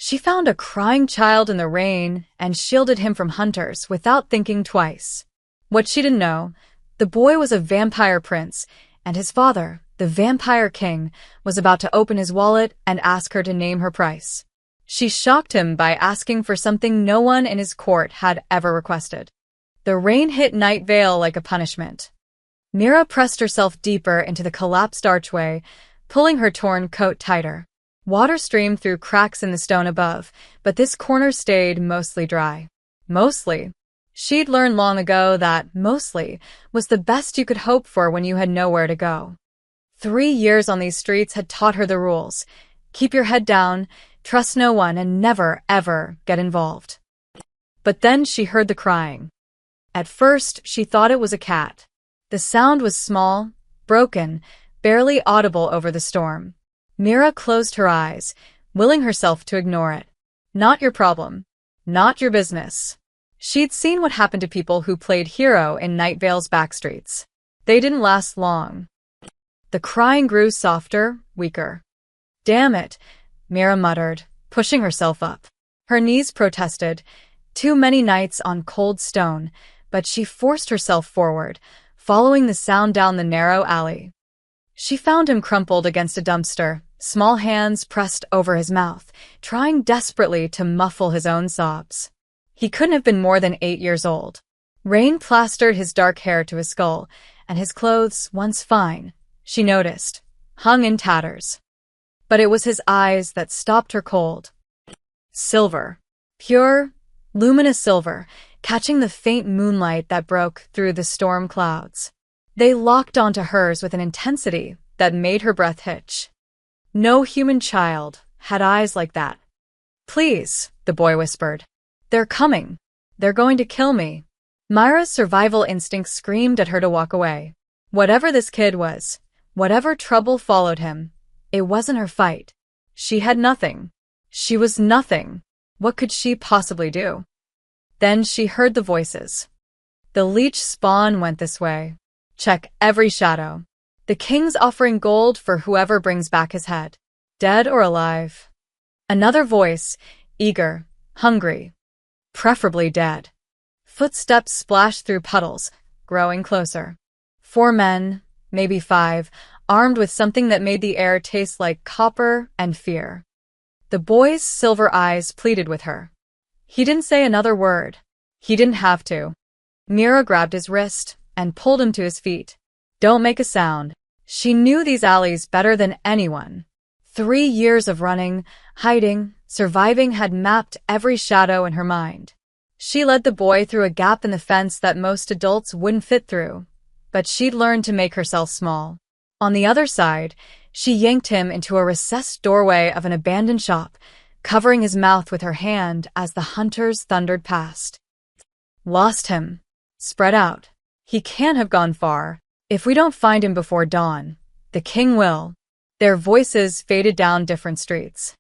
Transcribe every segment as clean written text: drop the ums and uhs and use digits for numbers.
She found a crying child in the rain and shielded him from hunters without thinking twice. What she didn't know, the boy was a vampire prince, and his father, the vampire king, was about to open his wallet and ask her to name her price. She shocked him by asking for something no one in his court had ever requested. The rain hit Night Vale like a punishment. Mira pressed herself deeper into the collapsed archway, pulling her torn coat tighter. Water streamed through cracks in the stone above, but this corner stayed mostly dry. Mostly. She'd learned long ago that mostly was the best you could hope for when you had nowhere to go. 3 years on these streets had taught her the rules. Keep your head down, trust no one, and never, ever get involved. But then she heard the crying. At first, she thought it was a cat. The sound was small, broken, barely audible over the storm. Mira closed her eyes, willing herself to ignore it. Not your problem. Not your business. She'd seen what happened to people who played hero in Night Vale's backstreets. They didn't last long. The crying grew softer, weaker. Damn it, Mira muttered, pushing herself up. Her knees protested. Too many nights on cold stone, but she forced herself forward, following the sound down the narrow alley. She found him crumpled against a dumpster, small hands pressed over his mouth, trying desperately to muffle his own sobs. He couldn't have been more than 8 years old. Rain plastered his dark hair to his skull, and his clothes, once fine, she noticed, hung in tatters. But it was his eyes that stopped her cold. Silver. Pure, luminous silver, catching the faint moonlight that broke through the storm clouds. They locked onto hers with an intensity that made her breath hitch. No human child had eyes like that. Please, the boy whispered. They're coming. They're going to kill me. Myra's survival instinct screamed at her to walk away. Whatever this kid was, whatever trouble followed him, it wasn't her fight. She had nothing. She was nothing. What could she possibly do? Then she heard the voices. The leech spawn went this way. Check every shadow. The king's offering gold for whoever brings back his head, dead or alive. Another voice, eager, hungry, preferably dead. Footsteps splashed through puddles, growing closer. 4 men, maybe 5, armed with something that made the air taste like copper and fear. The boy's silver eyes pleaded with her. He didn't say another word. He didn't have to. Mira grabbed his wrist and pulled him to his feet. Don't make a sound. She knew these alleys better than anyone. 3 years of running, hiding, surviving had mapped every shadow in her mind. She led the boy through a gap in the fence that most adults wouldn't fit through, but she'd learned to make herself small. On the other side, she yanked him into a recessed doorway of an abandoned shop, covering his mouth with her hand as the hunters thundered past. Lost him. Spread out. He can't have gone far. If we don't find him before dawn, the king will. Their voices faded down different streets.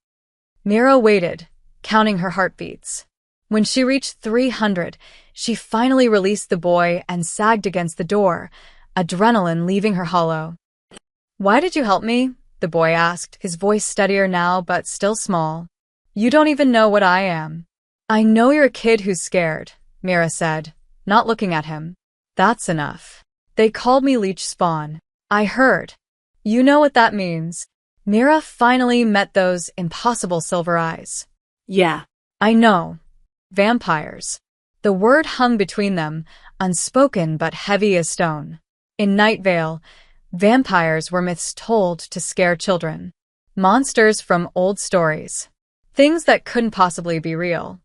Mira waited, counting her heartbeats. When she reached 300, she finally released the boy and sagged against the door, adrenaline leaving her hollow. Why did you help me? The boy asked, his voice steadier now but still small. You don't even know what I am. I know you're a kid who's scared, Mira said, not looking at him. That's enough. They called me leech spawn. I heard. You know what that means. Mira finally met those impossible silver eyes. Yeah. I know. Vampires. The word hung between them, unspoken but heavy as stone. In Night Vale, vampires were myths told to scare children. Monsters from old stories. Things that couldn't possibly be real.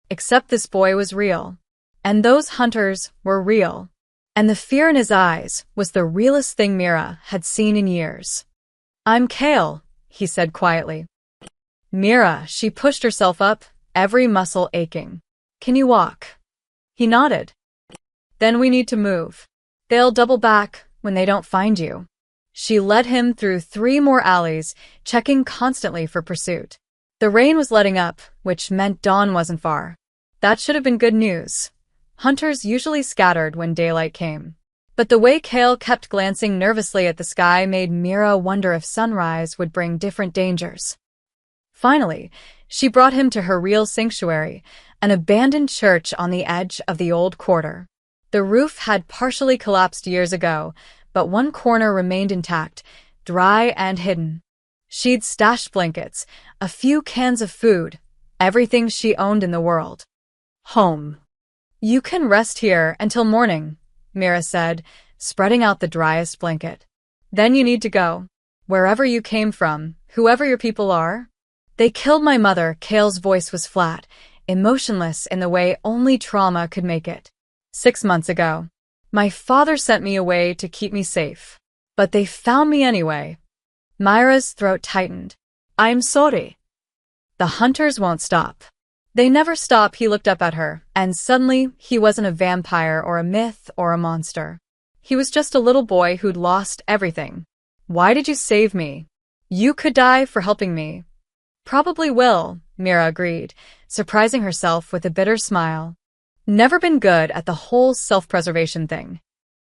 Except this boy was real. And those hunters were real. And the fear in his eyes was the realest thing Mira had seen in years. I'm Kale, he said quietly. Mira, she pushed herself up, every muscle aching. Can you walk? He nodded. Then we need to move. They'll double back when they don't find you. She led him through 3 more alleys, checking constantly for pursuit. The rain was letting up, which meant dawn wasn't far. That should have been good news. Hunters usually scattered when daylight came. But the way Kale kept glancing nervously at the sky made Mira wonder if sunrise would bring different dangers. Finally, She brought him to her real sanctuary, an abandoned church on the edge of the old quarter. The roof had partially collapsed years ago, but one corner remained intact, dry and hidden. She'd stashed blankets, a few cans of food, everything she owned in the world. Home. You can rest here until morning, Mira said, spreading out the driest blanket. Then you need to go. Wherever you came from, whoever your people are. They killed my mother. Kale's voice was flat, emotionless in the way only trauma could make it. 6 months ago. My father sent me away to keep me safe. But they found me anyway. Myra's throat tightened. I'm sorry. The hunters won't stop. They never stop. He looked up at her, and suddenly he wasn't a vampire or a myth or a monster. He was just a little boy who'd lost everything. Why did you save me? You could die for helping me. Probably will, Mira agreed, surprising herself with a bitter smile. Never been good at the whole self-preservation thing.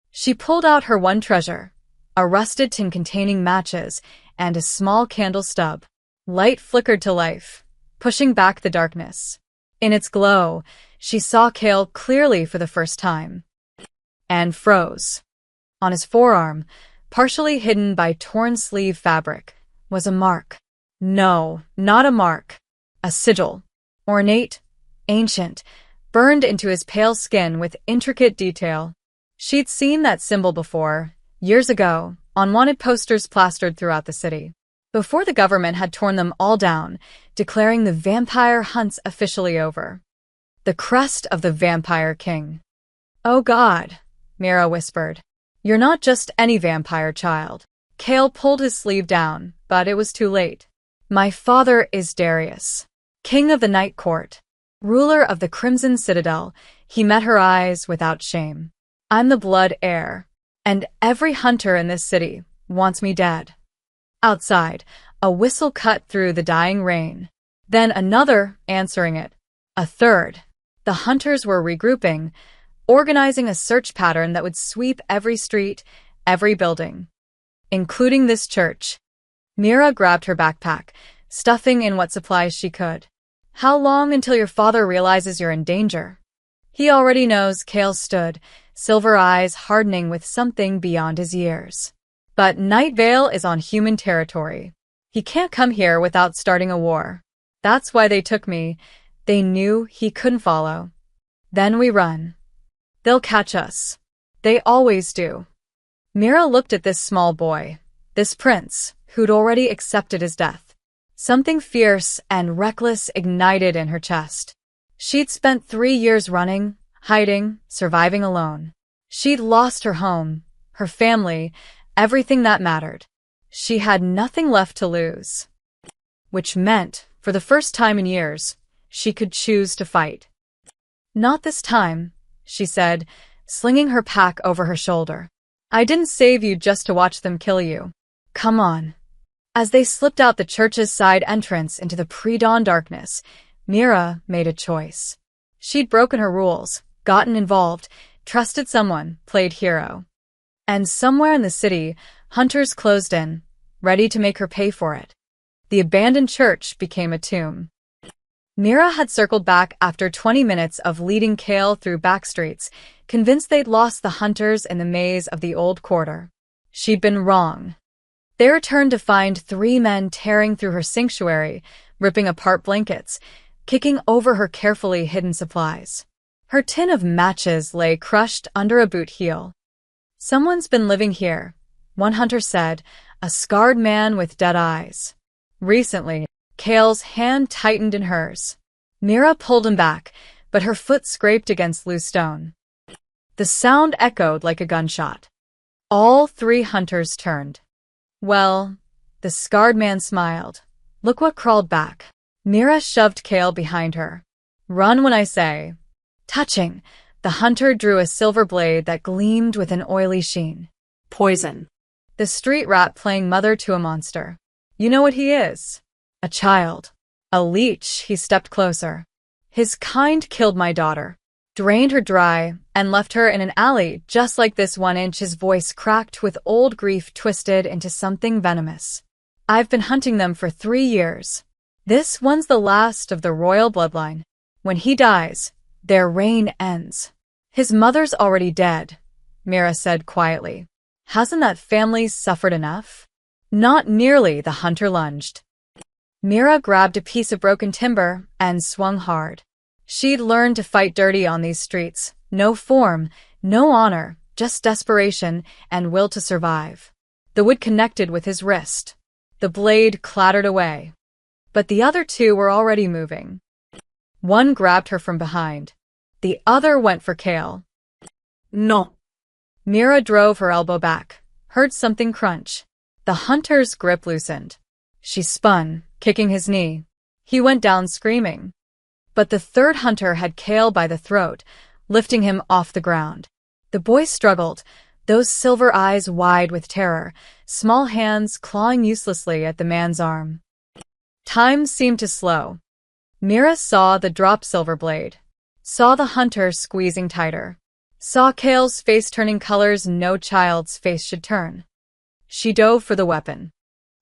She pulled out her one treasure, a rusted tin containing matches and a small candle stub. Light flickered to life, pushing back the darkness. In its glow, she saw Kale clearly for the first time. And froze. On his forearm, partially hidden by torn sleeve fabric, was a mark. No, not a mark. A sigil. Ornate, ancient, burned into his pale skin with intricate detail. She'd seen that symbol before, years ago, on wanted posters plastered throughout the city. Before the government had torn them all down, declaring the vampire hunts officially over. The crest of the Vampire King. Oh God, Mira whispered. You're not just any vampire child. Kale pulled his sleeve down, but it was too late. My father is Darius, king of the Night Court, ruler of the Crimson Citadel. He met her eyes without shame. I'm the blood heir, and every hunter in this city wants me dead. Outside, a whistle cut through the dying rain. Then another, answering it. A third. The hunters were regrouping, organizing a search pattern that would sweep every street, every building, including this church. Mira grabbed her backpack, stuffing in what supplies she could. How long until your father realizes you're in danger? He already knows. Kale stood, silver eyes hardening with something beyond his years. But Night Vale is on human territory. He can't come here without starting a war. That's why they took me. They knew he couldn't follow. Then we run. They'll catch us. They always do. Mira looked at this small boy, this prince, who'd already accepted his death. Something fierce and reckless ignited in her chest. She'd spent 3 years running, hiding, surviving alone. She'd lost her home, her family, everything that mattered. She had nothing left to lose. Which meant, for the first time in years, she could choose to fight. Not this time, she said, slinging her pack over her shoulder. I didn't save you just to watch them kill you. Come on. As they slipped out the church's side entrance into the pre-dawn darkness, Mira made a choice. She'd broken her rules, gotten involved, trusted someone, played hero. And somewhere in the city, hunters closed in, ready to make her pay for it. The abandoned church became a tomb. Mira had circled back after 20 minutes of leading Kale through back streets, convinced they'd lost the hunters in the maze of the old quarter. She'd been wrong. They returned to find 3 men tearing through her sanctuary, ripping apart blankets, kicking over her carefully hidden supplies. Her tin of matches lay crushed under a boot heel. Someone's been living here, one hunter said, a scarred man with dead eyes. Recently, Kale's hand tightened in hers. Mira pulled him back, but her foot scraped against loose stone. The sound echoed like a gunshot. All 3 hunters turned. Well, the scarred man smiled. Look what crawled back. Mira shoved Kale behind her. Run when I say. Touching, the hunter drew a silver blade that gleamed with an oily sheen. Poison. The street rat playing mother to a monster. You know what he is? A child. A leech. He stepped closer. His kind killed my daughter, drained her dry, and left her in an alley just like this 1 inch. His voice cracked with old grief twisted into something venomous. I've been hunting them for 3 years. This one's the last of the royal bloodline. When he dies, their reign ends. His mother's already dead, Mira said quietly. Hasn't that family suffered enough? Not nearly, the hunter lunged. Mira grabbed a piece of broken timber and swung hard. She'd learned to fight dirty on these streets. No form, no honor, just desperation and will to survive. The wood connected with his wrist. The blade clattered away. But the other two were already moving. One grabbed her from behind. The other went for Kale. No. Mira drove her elbow back, heard something crunch. The hunter's grip loosened. She spun, kicking his knee. He went down screaming. But the third hunter had Kale by the throat, lifting him off the ground. The boy struggled, those silver eyes wide with terror, small hands clawing uselessly at the man's arm. Time seemed to slow. Mira saw the dropped silver blade, saw the hunter squeezing tighter, saw Kale's face turning colors no child's face should turn. She dove for the weapon.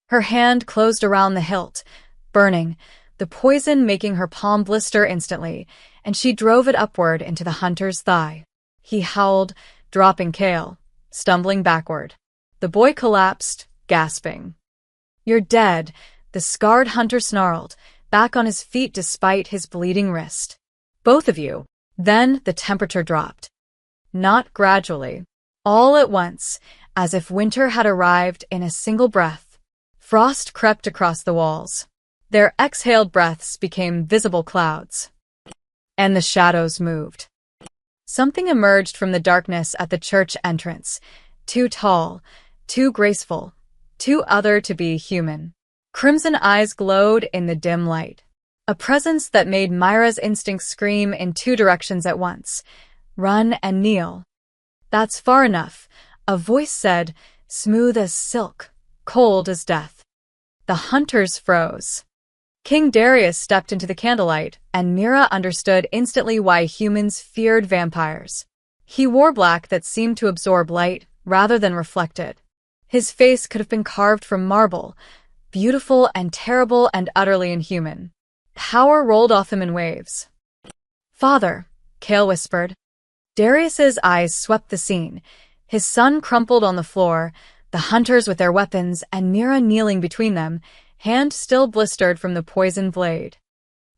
Her hand closed around the hilt, burning, the poison making her palm blister instantly, and she drove it upward into the hunter's thigh. He howled, dropping Kale, stumbling backward. The boy collapsed, gasping. You're dead, the scarred hunter snarled, back on his feet despite his bleeding wrist. Both of you. Then the temperature dropped. Not gradually. All at once, as if winter had arrived in a single breath. Frost crept across the walls. Their exhaled breaths became visible clouds. And the shadows moved. Something emerged from the darkness at the church entrance. Too tall, too graceful, too other to be human. Crimson eyes glowed in the dim light. A presence that made Myra's instincts scream in two directions at once. Run and kneel. That's far enough, a voice said, smooth as silk, cold as death. The hunters froze. King Darius stepped into the candlelight, and Mira understood instantly why humans feared vampires. He wore black that seemed to absorb light rather than reflect it. His face could have been carved from marble, beautiful and terrible and utterly inhuman. Power rolled off him in waves. Father, Kale whispered. Darius's eyes swept the scene. His son crumpled on the floor, the hunters with their weapons, and Mira kneeling between them, hand still blistered from the poison blade.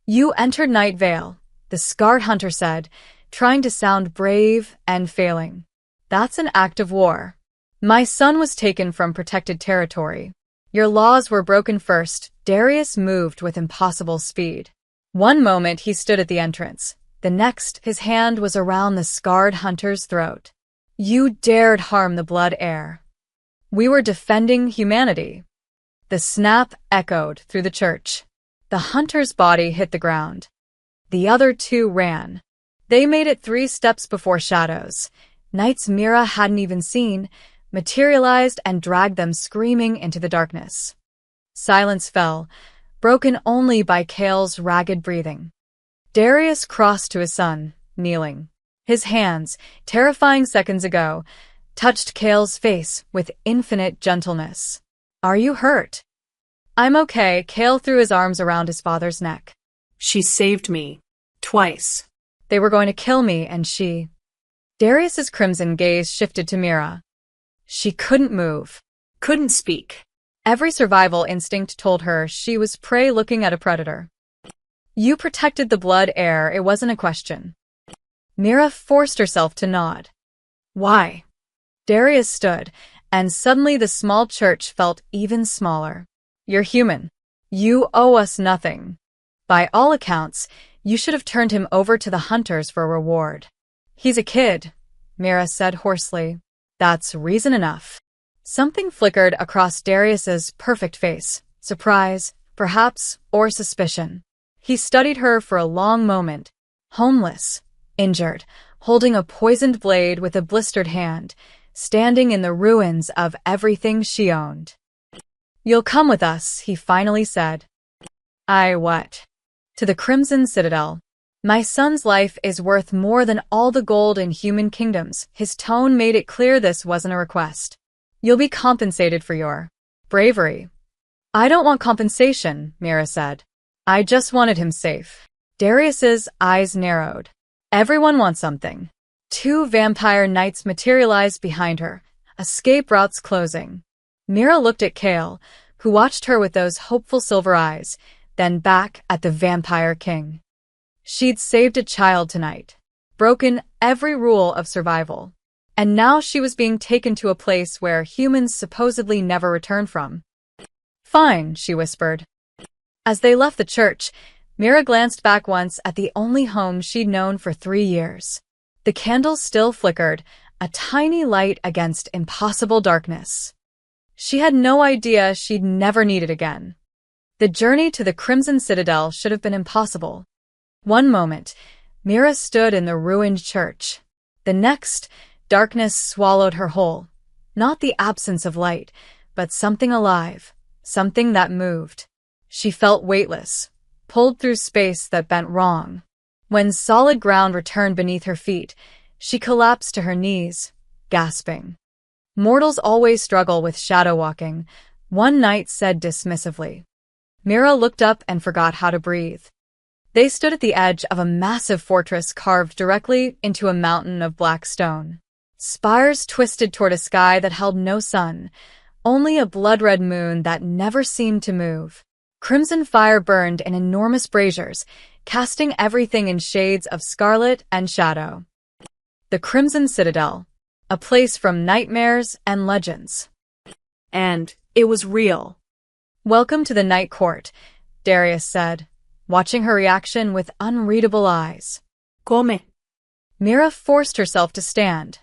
You entered Night Vale, the scarred hunter said, trying to sound brave and failing. That's an act of war. My son was taken from protected territory. Your laws were broken first. Darius moved with impossible speed. One moment he stood at the entrance. The next, his hand was around the scarred hunter's throat. You dared harm the blood heir. We were defending humanity. The snap echoed through the church. The hunter's body hit the ground. The other two ran. They made it 3 steps before shadows. Knights Mira hadn't even seen, materialized and dragged them screaming into the darkness. Silence fell, broken only by Kale's ragged breathing. Darius crossed to his son, kneeling. His hands, terrifying seconds ago, touched Kale's face with infinite gentleness. Are you hurt? I'm okay. Kale threw his arms around his father's neck. She saved me. Twice. They were going to kill me, and she... Darius's crimson gaze shifted to Mira. She couldn't move, Couldn't speak. Every survival instinct told her she was prey looking at a predator. You protected the blood heir, it wasn't a question. Mira forced herself to nod. Why? Darius stood, and suddenly the small church felt even smaller. You're human. You owe us nothing. By all accounts, you should have turned him over to the hunters for a reward. He's a kid, Mira said hoarsely. That's reason enough. Something flickered across Darius's perfect face. Surprise, perhaps, or suspicion. He studied her for a long moment. Homeless, injured, holding a poisoned blade with a blistered hand, standing in the ruins of everything she owned. You'll come with us, he finally said. What? To the Crimson Citadel. My son's life is worth more than all the gold in human kingdoms. His tone made it clear this wasn't a request. You'll be compensated for your bravery. I don't want compensation, Mira said. I just wanted him safe. Darius's eyes narrowed. Everyone wants something. Two vampire knights materialized behind her, escape routes closing. Mira looked at Kale, who watched her with those hopeful silver eyes, then back at the vampire king. She'd saved a child tonight, broken every rule of survival, and now she was being taken to a place where humans supposedly never return from. Fine, she whispered. As they left the church, Mira glanced back once at the only home she'd known for 3 years. The candles still flickered, a tiny light against impossible darkness. She had no idea she'd never need it again. The journey to the Crimson Citadel should have been impossible. One moment, Mira stood in the ruined church. The next, darkness swallowed her whole. Not the absence of light, but something alive, something that moved. She felt weightless, pulled through space that bent wrong. When solid ground returned beneath her feet, she collapsed to her knees, gasping. Mortals always struggle with shadow walking, one knight said dismissively. Mira looked up and forgot how to breathe. They stood at the edge of a massive fortress carved directly into a mountain of black stone. Spires twisted toward a sky that held no sun, only a blood-red moon that never seemed to move. Crimson fire burned in enormous braziers, casting everything in shades of scarlet and shadow. The Crimson Citadel, a place from nightmares and legends. And it was real. Welcome to the Night Court, Darius said, watching her reaction with unreadable eyes. Come. Mira forced herself to stand,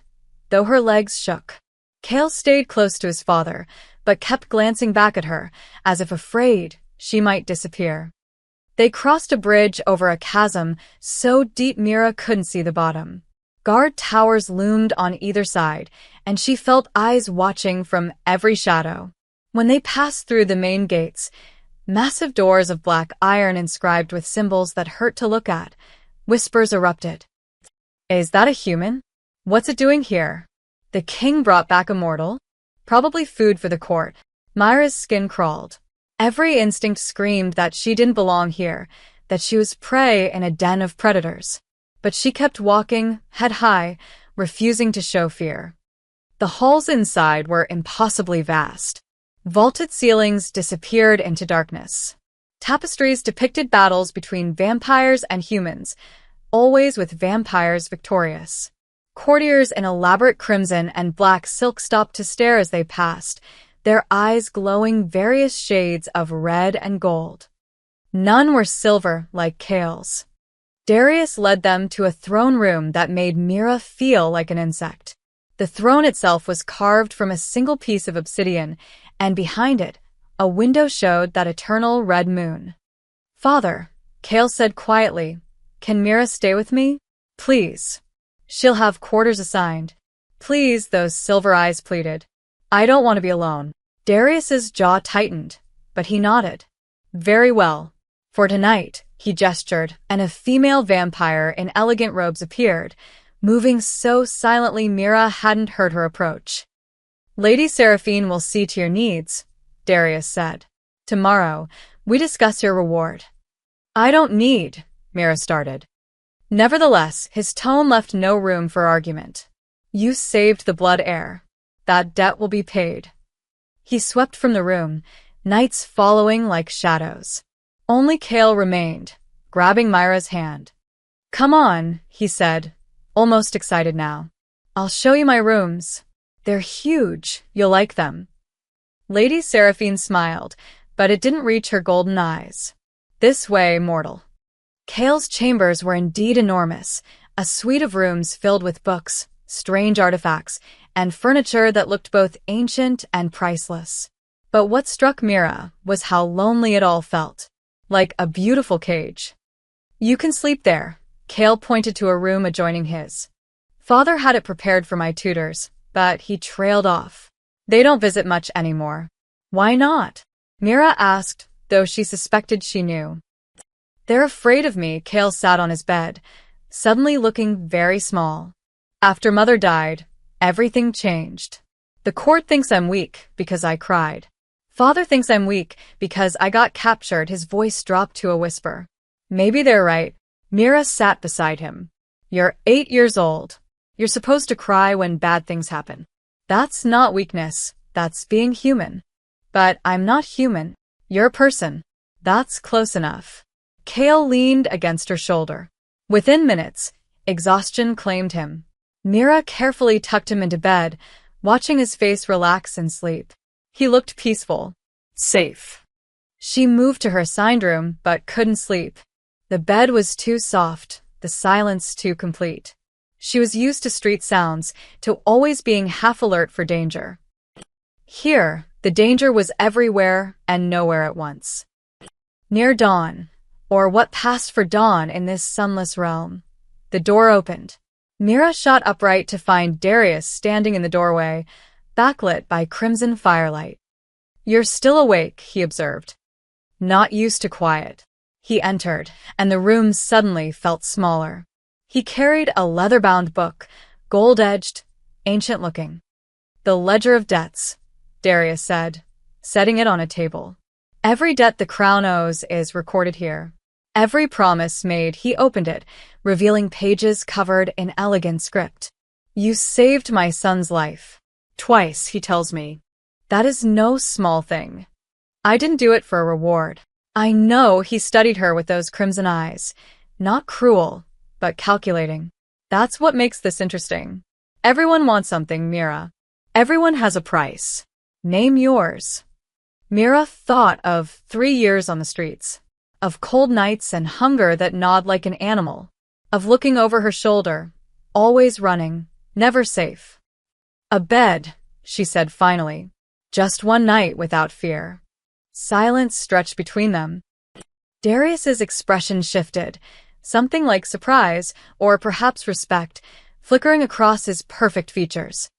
though her legs shook. Kale stayed close to his father, but kept glancing back at her, as if afraid she might disappear. They crossed a bridge over a chasm so deep Mira couldn't see the bottom. Guard towers loomed on either side, and she felt eyes watching from every shadow. When they passed through the main gates, massive doors of black iron inscribed with symbols that hurt to look at, whispers erupted. Is that a human? What's it doing here? The king brought back immortal? Probably food for the court. Myra's skin crawled. Every instinct screamed that she didn't belong here, that she was prey in a den of predators. But she kept walking, head high, refusing to show fear. The halls inside were impossibly vast. Vaulted ceilings disappeared into darkness. Tapestries depicted battles between vampires and humans, always with vampires victorious. Courtiers in elaborate crimson and black silk stopped to stare as they passed, their eyes glowing various shades of red and gold. None were silver like Kale's. Darius led them to a throne room that made Mira feel like an insect. The throne itself was carved from a single piece of obsidian, and behind it, a window showed that eternal red moon. Father, Kale said quietly, can Mira stay with me? Please. She'll have quarters assigned. Please, those silver eyes pleaded. I don't want to be alone. Darius's jaw tightened, but he nodded. Very well. For tonight, he gestured, and a female vampire in elegant robes appeared, moving so silently Mira hadn't heard her approach. Lady Seraphine will see to your needs, Darius said. Tomorrow, we discuss your reward. I don't need, Mira started. Nevertheless, his tone left no room for argument. You saved the blood heir. That debt will be paid. He swept from the room, knights following like shadows. Only Kale remained, grabbing Myra's hand. Come on, he said, almost excited now. I'll show you my rooms. They're huge, you'll like them. Lady Seraphine smiled, but it didn't reach her golden eyes. This way, mortal. Kale's chambers were indeed enormous, a suite of rooms filled with books, strange artifacts, and furniture that looked both ancient and priceless. But what struck Mira was how lonely it all felt. Like a beautiful cage. You can sleep there, Kale pointed to a room adjoining his. Father had it prepared for my tutors, but he trailed off. They don't visit much anymore. Why not? Mira asked, though she suspected she knew. They're afraid of me. Kale sat on his bed, suddenly looking very small. After Mother died, everything changed. The court thinks I'm weak because I cried. Father thinks I'm weak because I got captured. His voice dropped to a whisper. Maybe they're right. Mira sat beside him. You're 8 years old. You're supposed to cry when bad things happen. That's not weakness. That's being human. But I'm not human. You're a person. That's close enough. Kale leaned against her shoulder. Within minutes, exhaustion claimed him. Mira carefully tucked him into bed, watching his face relax in sleep. He looked peaceful. Safe. She moved to her assigned room, but couldn't sleep. The bed was too soft, the silence too complete. She was used to street sounds, to always being half alert for danger. Here, the danger was everywhere and nowhere at once. Near dawn, or what passed for dawn in this sunless realm, the door opened. Mira shot upright to find Darius standing in the doorway, backlit by crimson firelight. You're still awake, he observed. Not used to quiet. He entered, and the room suddenly felt smaller. He carried a leather-bound book, gold-edged, ancient-looking. The Ledger of Debts, Darius said, setting it on a table. Every debt the crown owes is recorded here. Every promise made, he opened it, revealing pages covered in elegant script. You saved my son's life. Twice, he tells me. That is no small thing. I didn't do it for a reward. I know he studied her with those crimson eyes. Not cruel, but calculating. That's what makes this interesting. Everyone wants something, Mira. Everyone has a price. Name yours. Mira thought of 3 years on the streets, of cold nights and hunger that gnawed like an animal, of looking over her shoulder, always running, never safe. A bed, she said finally. Just one night without fear. Silence stretched between them. Darius's expression shifted, something like surprise, or perhaps respect, flickering across his perfect features.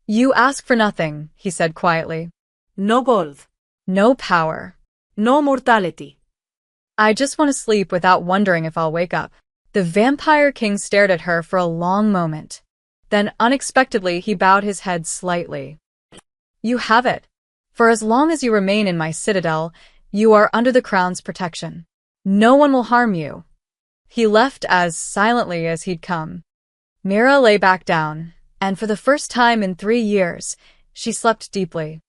You ask for nothing, he said quietly. No gold. No power. No mortality. I just want to sleep without wondering if I'll wake up. The vampire king stared at her for a long moment. Then unexpectedly he bowed his head slightly. You have it. For as long as you remain in my citadel, you are under the crown's protection. No one will harm you. He left as silently as he'd come. Mira lay back down, and for the first time in 3 years, she slept deeply.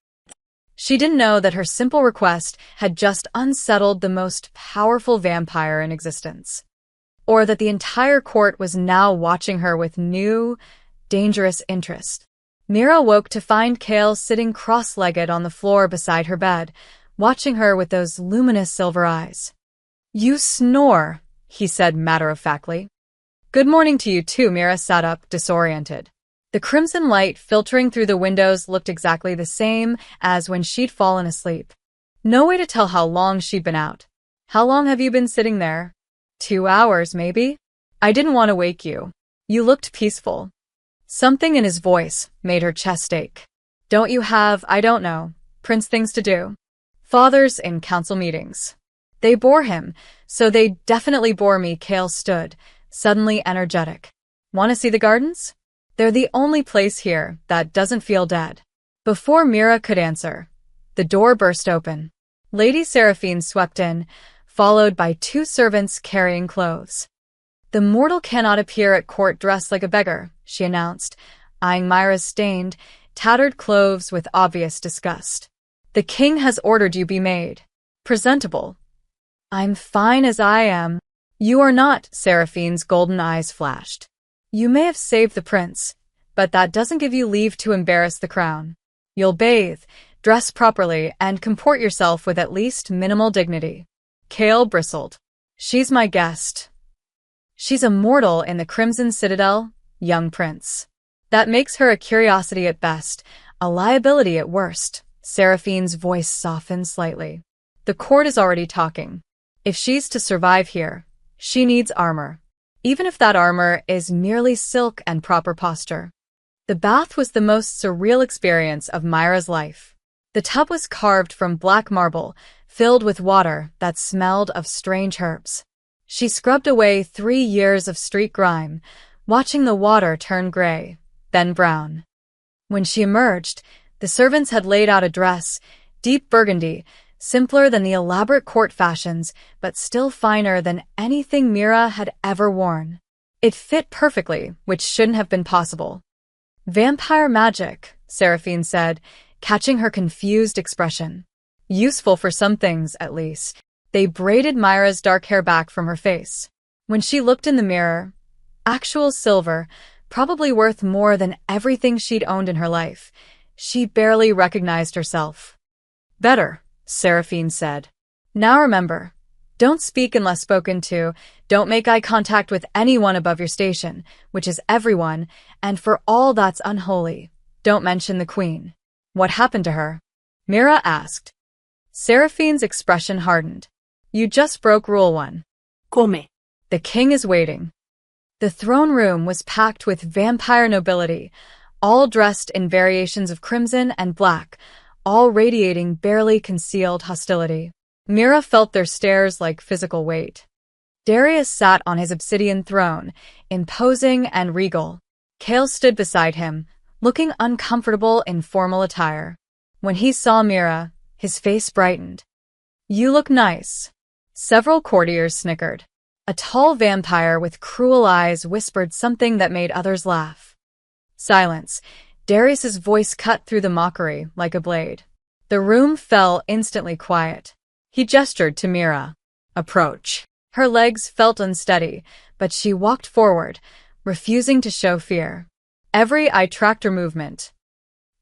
She didn't know that her simple request had just unsettled the most powerful vampire in existence, or that the entire court was now watching her with new, dangerous interest. Mira woke to find Kale sitting cross-legged on the floor beside her bed, watching her with those luminous silver eyes. You snore, he said matter-of-factly. Good morning to you too. Mira sat up, disoriented. The crimson light filtering through the windows looked exactly the same as when she'd fallen asleep. No way to tell how long she'd been out. How long have you been sitting there? 2 hours, maybe? I didn't want to wake you. You looked peaceful. Something in his voice made her chest ache. Don't you have, I don't know, prince things to do? Fathers in council meetings. They bore him, so they definitely bore me. Kale stood, suddenly energetic. Want to see the gardens? They're the only place here that doesn't feel dead. Before Mira could answer, the door burst open. Lady Seraphine swept in, followed by 2 servants carrying clothes. The mortal cannot appear at court dressed like a beggar, she announced, eyeing Myra's stained, tattered clothes with obvious disgust. The king has ordered you be made presentable. I'm fine as I am. You are not, Seraphine's golden eyes flashed. You may have saved the prince, but that doesn't give you leave to embarrass the crown. You'll bathe, dress properly, and comport yourself with at least minimal dignity. Kale bristled. She's my guest. She's a mortal in the Crimson Citadel, young prince. That makes her a curiosity at best, a liability at worst. Seraphine's voice softened slightly. The court is already talking. If she's to survive here, she needs armor. Even if that armor is merely silk and proper posture. The bath was the most surreal experience of Myra's life. The tub was carved from black marble, filled with water that smelled of strange herbs. She scrubbed away 3 years of street grime, watching the water turn gray, then brown. When she emerged, the servants had laid out a dress, Deep burgundy, simpler than the elaborate court fashions, but still finer than anything Mira had ever worn. It fit perfectly, which shouldn't have been possible. Vampire magic, Seraphine said, catching her confused expression. Useful for some things, at least. They braided Myra's dark hair back from her face. When she looked in the mirror, actual silver, probably worth more than everything she'd owned in her life, she barely recognized herself. Better, Seraphine said. Now remember, don't speak unless spoken to, don't make eye contact with anyone above your station, which is everyone, and for all that's unholy, don't mention the queen. What happened to her? Mira asked. Seraphine's expression hardened. You just broke Rule 1. Come. The king is waiting. The throne room was packed with vampire nobility, all dressed in variations of crimson and black, all radiating barely concealed hostility. Mira felt their stares like physical weight. Darius sat on his obsidian throne, imposing and regal. Kale stood beside him, looking uncomfortable in formal attire. When he saw Mira, his face brightened. You look nice. Several courtiers snickered. A tall vampire with cruel eyes whispered something that made others laugh. Silence. Darius's voice cut through the mockery like a blade. The room fell instantly quiet. He gestured to Mira. Approach. Her legs felt unsteady, but she walked forward, refusing to show fear. Every eye tracked her movement.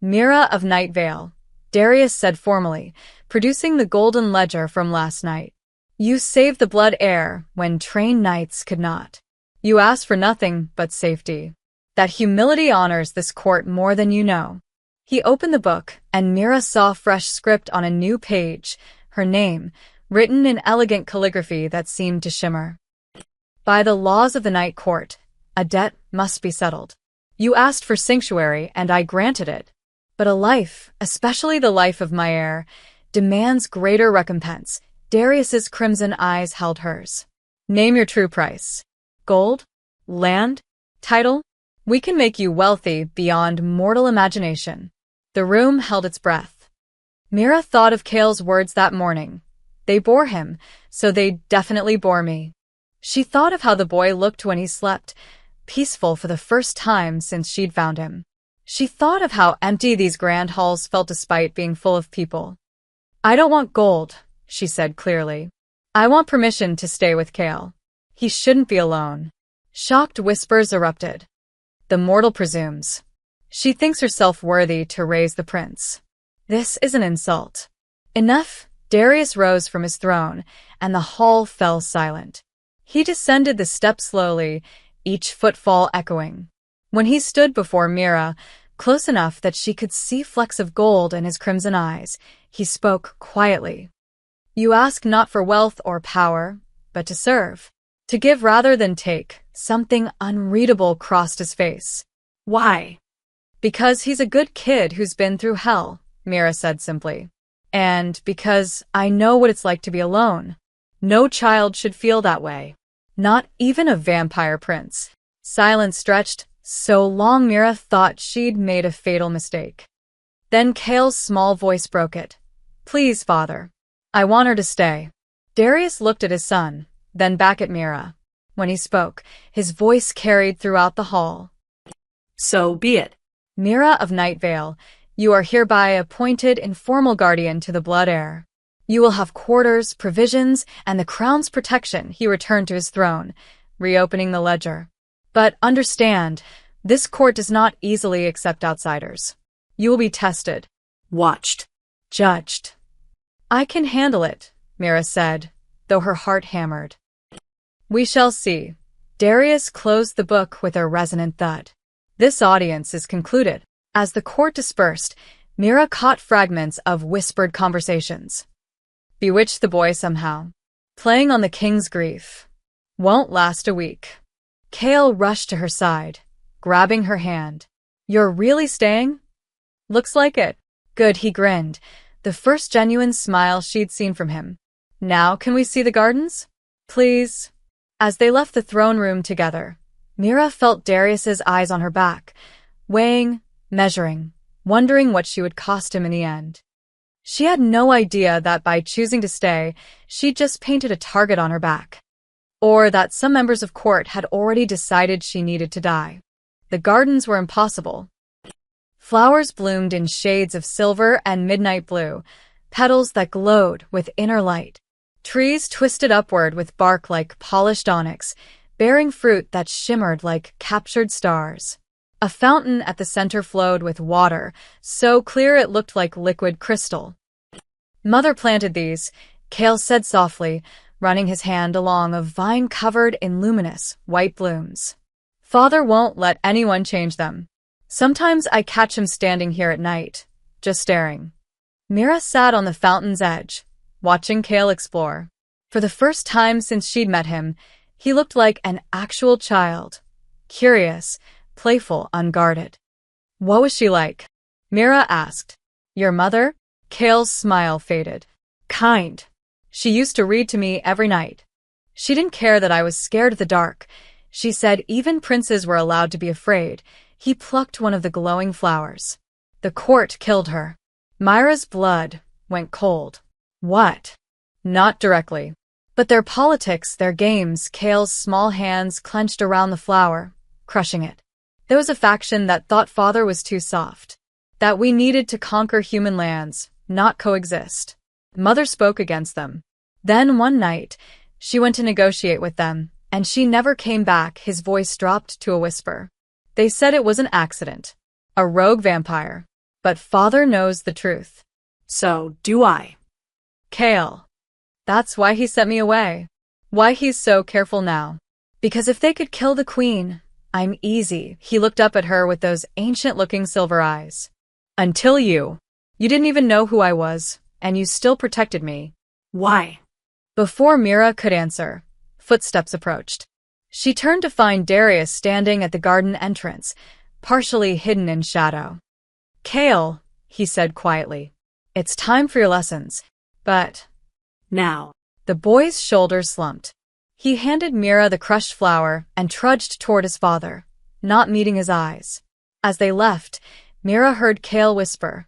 Mira of Night Vale, Darius said formally, producing the golden ledger from last night. You saved the blood heir when trained knights could not. You asked for nothing but safety. That humility honors this court more than you know. He opened the book, and Mira saw fresh script on a new page, her name, written in elegant calligraphy that seemed to shimmer. By the laws of the Night Court, a debt must be settled. You asked for sanctuary, and I granted it. But a life, especially the life of my heir, demands greater recompense. Darius's crimson eyes held hers. Name your true price. Gold? Land? Title? We can make you wealthy beyond mortal imagination. The room held its breath. Mira thought of Kale's words that morning. They bore him, so they definitely bore me. She thought of how the boy looked when he slept, peaceful for the first time since she'd found him. She thought of how empty these grand halls felt despite being full of people. I don't want gold, she said clearly. I want permission to stay with Kale. He shouldn't be alone. Shocked whispers erupted. The mortal presumes. She thinks herself worthy to raise the prince. This is an insult. Enough. Darius rose from his throne, and the hall fell silent. He descended the steps slowly, each footfall echoing. When he stood before Mira, close enough that she could see flecks of gold in his crimson eyes, he spoke quietly. You ask not for wealth or power, but to serve. To give rather than take. Something unreadable crossed his face. Why? Because he's a good kid who's been through hell, Mira said simply. And because I know what it's like to be alone. No child should feel that way. Not even a vampire prince. Silence stretched so long Mira thought she'd made a fatal mistake. Then Kale's small voice broke it. Please, father. I want her to stay. Darius looked at his son, then back at Mira. When he spoke, his voice carried throughout the hall. So be it. Mira of Night Vale, you are hereby appointed informal guardian to the blood heir. You will have quarters, provisions, and the crown's protection. He returned to his throne, reopening the ledger. But understand, this court does not easily accept outsiders. You will be tested. Watched. Judged. I can handle it, Mira said, though her heart hammered. We shall see. Darius closed the book with a resonant thud. This audience is concluded. As the court dispersed, Mira caught fragments of whispered conversations. Bewitched the boy somehow. Playing on the king's grief. Won't last a week. Kale rushed to her side, grabbing her hand. You're really staying? Looks like it. Good, he grinned, the first genuine smile she'd seen from him. Now can we see the gardens? Please. As they left the throne room together, Mira felt Darius's eyes on her back, weighing, measuring, wondering what she would cost him in the end. She had no idea that by choosing to stay, she'd just painted a target on her back. Or that some members of court had already decided she needed to die. The gardens were impossible. Flowers bloomed in shades of silver and midnight blue, petals that glowed with inner light. Trees twisted upward with bark like polished onyx, bearing fruit that shimmered like captured stars. A fountain at the center flowed with water, so clear it looked like liquid crystal. Mother planted these, Kale said softly, running his hand along a vine covered in luminous, white blooms. Father won't let anyone change them. Sometimes I catch him standing here at night, just staring. Mira sat on the fountain's edge, watching Kale explore. For the first time since she'd met him, he looked like an actual child. Curious, playful, unguarded. What was she like? Mira asked. Your mother? Kale's smile faded. Kind. She used to read to me every night. She didn't care that I was scared of the dark. She said even princes were allowed to be afraid. He plucked one of the glowing flowers. The court killed her. Myra's blood went cold. What? Not directly. But their politics, their games, Kale's small hands clenched around the flower, crushing it. There was a faction that thought Father was too soft. That we needed to conquer human lands, not coexist. Mother spoke against them. Then one night, she went to negotiate with them, and she never came back. His voice dropped to a whisper. They said it was an accident. A rogue vampire. But Father knows the truth. So do I. Kale. That's why he sent me away. Why he's so careful now. Because if they could kill the queen, I'm easy. He looked up at her with those ancient-looking silver eyes. Until you. You didn't even know who I was, and you still protected me. Why? Before Mira could answer, footsteps approached. She turned to find Darius standing at the garden entrance, partially hidden in shadow. Kale, he said quietly, it's time for your lessons. But now. The boy's shoulders slumped. He handed Mira the crushed flower and trudged toward his father, not meeting his eyes. As they left, Mira heard Kale whisper,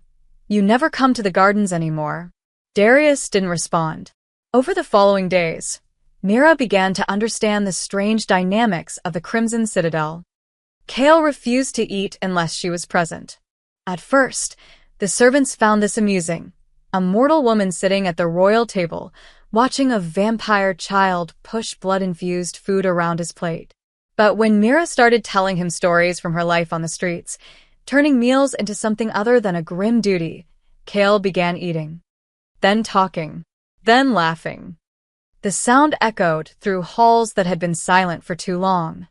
You never come to the gardens anymore. Darius didn't respond. Over the following days, Mira began to understand the strange dynamics of the Crimson Citadel. Kale refused to eat unless she was present. At first, the servants found this amusing. A mortal woman sitting at the royal table, watching a vampire child push blood-infused food around his plate. But when Mira started telling him stories from her life on the streets, turning meals into something other than a grim duty, Kale began eating. Then talking. Then laughing. The sound echoed through halls that had been silent for too long.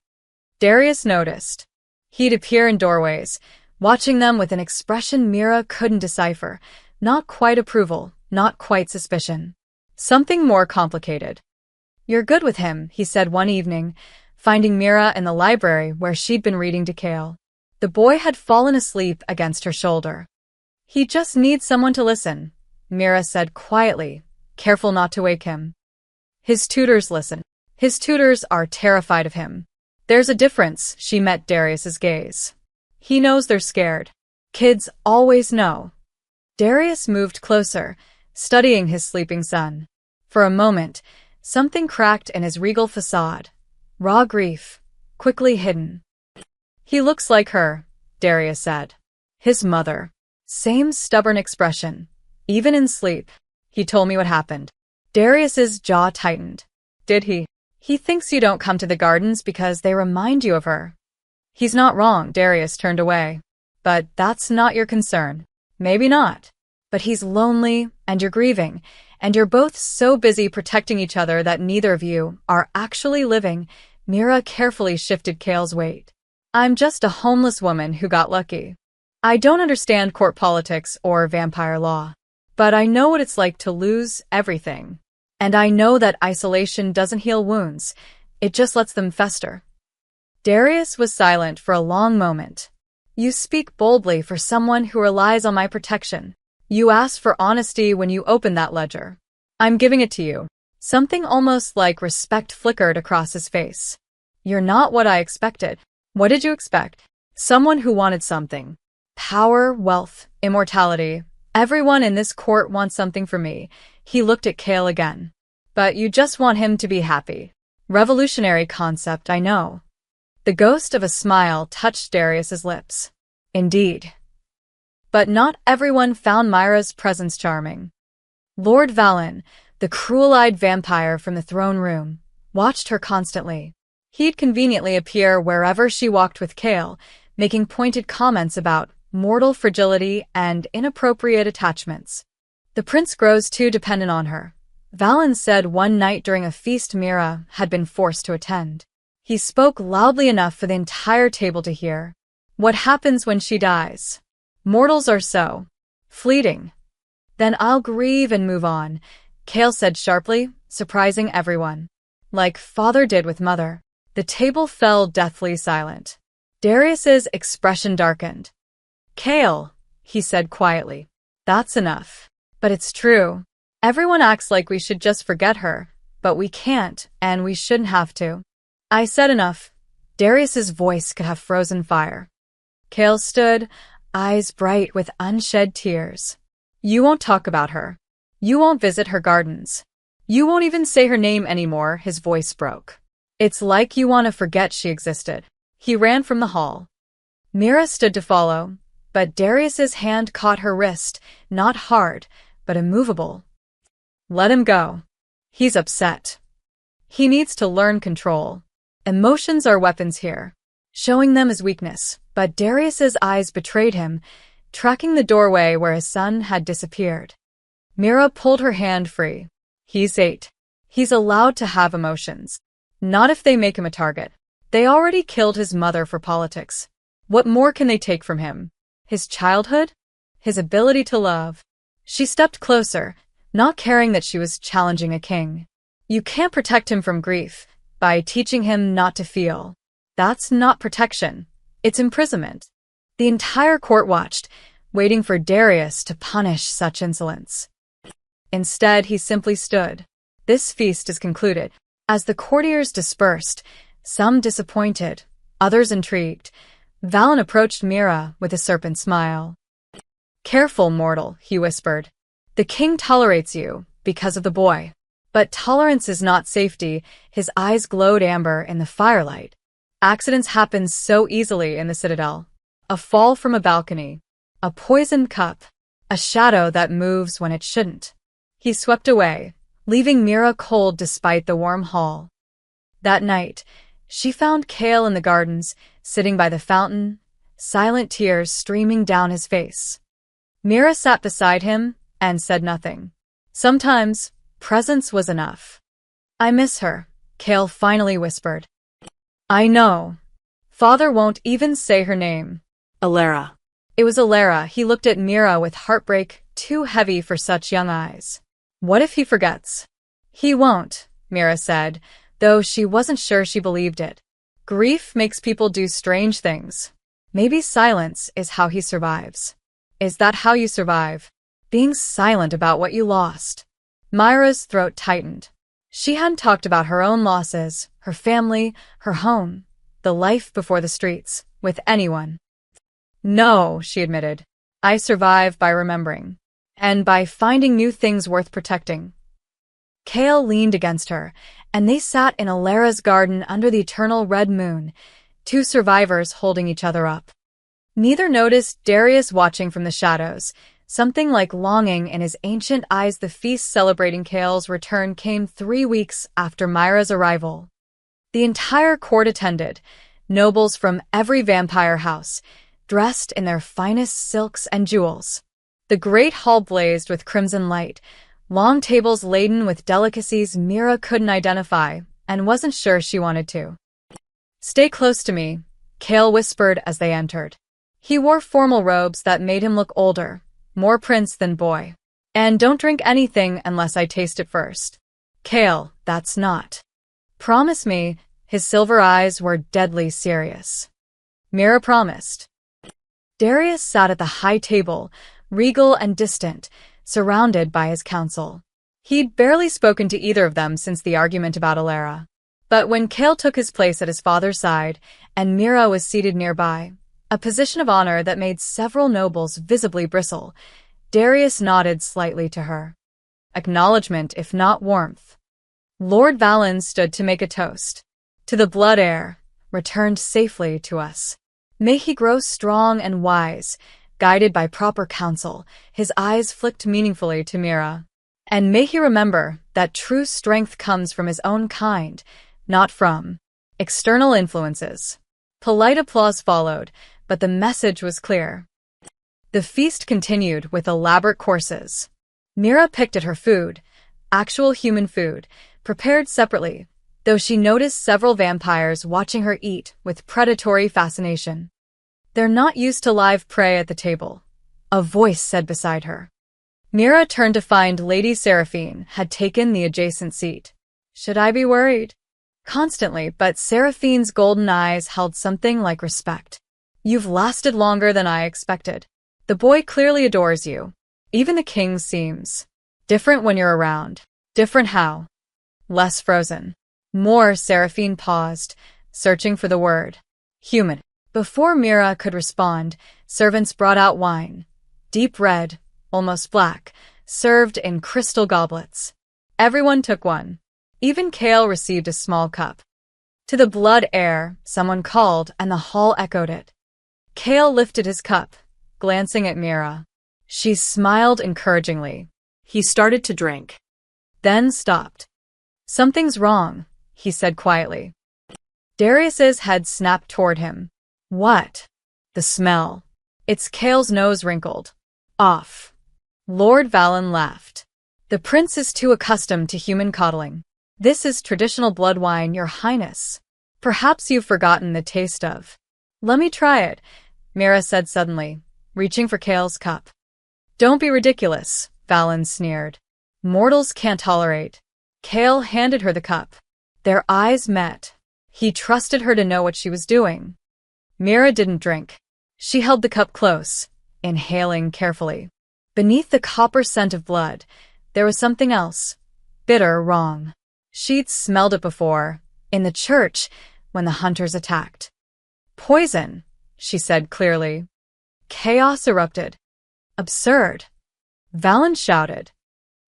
Darius noticed. He'd appear in doorways, watching them with an expression Mira couldn't decipher. Not quite approval, not quite suspicion. Something more complicated. You're good with him, he said one evening, finding Mira in the library where she'd been reading to Kale. The boy had fallen asleep against her shoulder. He just needs someone to listen, Mira said quietly, careful not to wake him. His tutors listen. His tutors are terrified of him. There's a difference, she met Darius's gaze. He knows they're scared. Kids always know. Darius moved closer, studying his sleeping son. For a moment, something cracked in his regal facade. Raw grief, quickly hidden. He looks like her, Darius said. His mother. Same stubborn expression. Even in sleep. He told me what happened. Darius's jaw tightened. Did he? He thinks you don't come to the gardens because they remind you of her. He's not wrong, Darius turned away. But that's not your concern. Maybe not. But he's lonely, and you're grieving, and you're both so busy protecting each other that neither of you are actually living. Mira carefully shifted Kale's weight. I'm just a homeless woman who got lucky. I don't understand court politics or vampire law. But I know what it's like to lose everything. And I know that isolation doesn't heal wounds. It just lets them fester. Darius was silent for a long moment. You speak boldly for someone who relies on my protection. You ask for honesty when you open that ledger. I'm giving it to you. Something almost like respect flickered across his face. You're not what I expected. What did you expect? Someone who wanted something. Power, wealth, immortality, Everyone in this court wants something from me. He looked at Kale again. But you just want him to be happy. Revolutionary concept, I know. The ghost of a smile touched Darius's lips. Indeed. But not everyone found Myra's presence charming. Lord Valen, the cruel-eyed vampire from the throne room, watched her constantly. He'd conveniently appear wherever she walked with Kale, making pointed comments about mortal fragility and inappropriate attachments. The prince grows too dependent on her. Valen said one night during a feast Mira had been forced to attend. He spoke loudly enough for the entire table to hear. What happens when she dies? Mortals are so fleeting. Then I'll grieve and move on, Kale said sharply, surprising everyone. Like father did with mother. The table fell deathly silent. Darius's expression darkened. Kale, he said quietly. That's enough. But it's true. Everyone acts like we should just forget her, but we can't, and we shouldn't have to. I said enough. Darius's voice could have frozen fire. Kale stood, eyes bright with unshed tears. You won't talk about her. You won't visit her gardens. You won't even say her name anymore, his voice broke. It's like you want to forget she existed. He ran from the hall. Mira stood to follow, but Darius's hand caught her wrist, not hard, but immovable. Let him go. He's upset. He needs to learn control. Emotions are weapons here. Showing them is weakness, but Darius's eyes betrayed him, tracking the doorway where his son had disappeared. Mira pulled her hand free. He's 8. He's allowed to have emotions. Not if they make him a target. They already killed his mother for politics. What more can they take from him? His childhood? His ability to love? She stepped closer, not caring that she was challenging a king. You can't protect him from grief by teaching him not to feel. That's not protection. It's imprisonment. The entire court watched, waiting for Darius to punish such insolence. Instead, he simply stood. This feast is concluded. As the courtiers dispersed, some disappointed, others intrigued, Valen approached Mira with a serpent smile. Careful, mortal, he whispered. The king tolerates you because of the boy. But tolerance is not safety. His eyes glowed amber in the firelight. Accidents happen so easily in the citadel. A fall from a balcony. A poisoned cup. A shadow that moves when it shouldn't. He swept away, leaving Mira cold despite the warm hall. That night, she found Kale in the gardens, sitting by the fountain, silent tears streaming down his face. Mira sat beside him and said nothing. Sometimes, presence was enough. I miss her, Kale finally whispered. I know. Father won't even say her name. Alara. It was Alara. He looked at Mira with heartbreak too heavy for such young eyes. What if he forgets? He won't, Mira said, though she wasn't sure she believed it. Grief makes people do strange things. Maybe silence is how he survives. Is that how you survive? Being silent about what you lost. Myra's throat tightened. She hadn't talked about her own losses, her family, her home, the life before the streets, with anyone. No, she admitted. I survive by remembering. And by finding new things worth protecting. Kale leaned against her, and they sat in Alara's garden under the eternal red moon, two survivors holding each other up. Neither noticed Darius watching from the shadows, something like longing in his ancient eyes. The feast celebrating Kale's return came 3 weeks after Myra's arrival. The entire court attended, nobles from every vampire house, dressed in their finest silks and jewels. The great hall blazed with crimson light, long tables laden with delicacies Mira couldn't identify and wasn't sure she wanted to. Stay close to me, Kale whispered as they entered. He wore formal robes that made him look older, more prince than boy. And don't drink anything unless I taste it first. Kale, that's not. Promise me. His silver eyes were deadly serious. Mira promised. Darius sat at the high table, regal and distant, surrounded by his council. He'd barely spoken to either of them since the argument about Alara. But when Kale took his place at his father's side, and Mira was seated nearby, a position of honor that made several nobles visibly bristle, Darius nodded slightly to her. Acknowledgement, if not warmth. Lord Valen stood to make a toast. To the blood heir, returned safely to us. May he grow strong and wise, guided by proper counsel. His eyes flicked meaningfully to Mira. And may he remember that true strength comes from his own kind, not from external influences. Polite applause followed, but the message was clear. The feast continued with elaborate courses. Mira picked at her food, actual human food, prepared separately, though she noticed several vampires watching her eat with predatory fascination. They're not used to live prey at the table, a voice said beside her. Mira turned to find Lady Seraphine had taken the adjacent seat. Should I be worried? Constantly, but Seraphine's golden eyes held something like respect. You've lasted longer than I expected. The boy clearly adores you. Even the king seems different when you're around. Different how? Less frozen. More. Seraphine paused, searching for the word. Human. Before Mira could respond, servants brought out wine. Deep red, almost black, served in crystal goblets. Everyone took one. Even Kale received a small cup. To the blood heir, someone called, and the hall echoed it. Kale lifted his cup, glancing at Mira. She smiled encouragingly. He started to drink. Then stopped. Something's wrong, he said quietly. Darius's head snapped toward him. What? The smell. It's Kale's nose wrinkled. Off. Lord Valen laughed. The prince is too accustomed to human coddling. This is traditional blood wine, your highness. Perhaps you've forgotten the taste of. Let me try it, Mira said suddenly, reaching for Kale's cup. Don't be ridiculous, Valen sneered. Mortals can't tolerate. Kale handed her the cup. Their eyes met. He trusted her to know what she was doing. Mira didn't drink. She held the cup close, inhaling carefully. Beneath the copper scent of blood, there was something else. Bitter, wrong. She'd smelled it before, in the church, when the hunters attacked. Poison, she said clearly. Chaos erupted. Absurd. Valen shouted.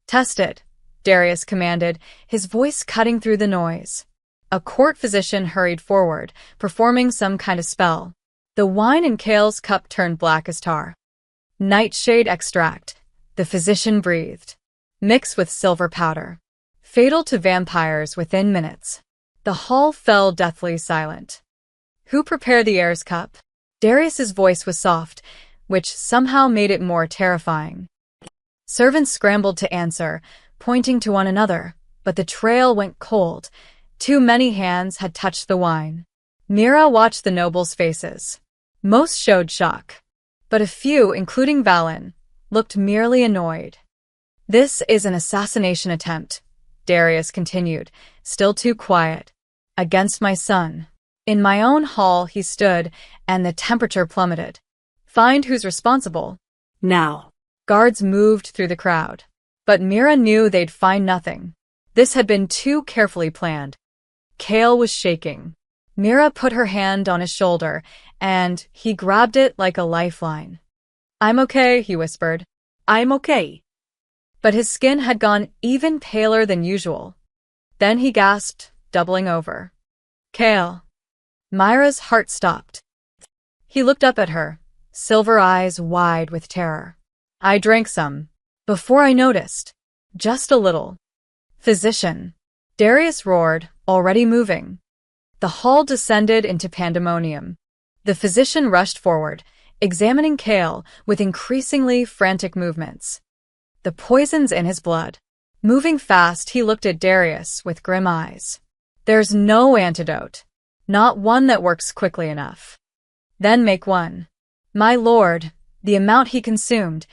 Test it, Darius commanded, his voice cutting through the noise. A court physician hurried forward, performing some kind of spell. The wine in Kale's cup turned black as tar. Nightshade extract, the physician breathed. Mix with silver powder. Fatal to vampires within minutes. The hall fell deathly silent. Who prepared the heir's cup? Darius's voice was soft, which somehow made it more terrifying. Servants scrambled to answer, pointing to one another, but the trail went cold. Too many hands had touched the wine. Mira watched the nobles' faces. Most showed shock, but a few, including Valen, looked merely annoyed. This is an assassination attempt, Darius continued, still too quiet. Against my son. In my own hall he stood, and the temperature plummeted. Find who's responsible. Now. Guards moved through the crowd. But Mira knew they'd find nothing. This had been too carefully planned. Kale was shaking. Mira put her hand on his shoulder, and he grabbed it like a lifeline. I'm okay, he whispered. I'm okay. But his skin had gone even paler than usual. Then he gasped, doubling over. Kale. Myra's heart stopped. He looked up at her, silver eyes wide with terror. I drank some. Before I noticed. Just a little. Physician. Darius roared, already moving. The hall descended into pandemonium. The physician rushed forward, examining Kale with increasingly frantic movements. The poison's in his blood. Moving fast, he looked at Darius with grim eyes. There's no antidote. Not one that works quickly enough. Then make one. My lord, the amount he consumed,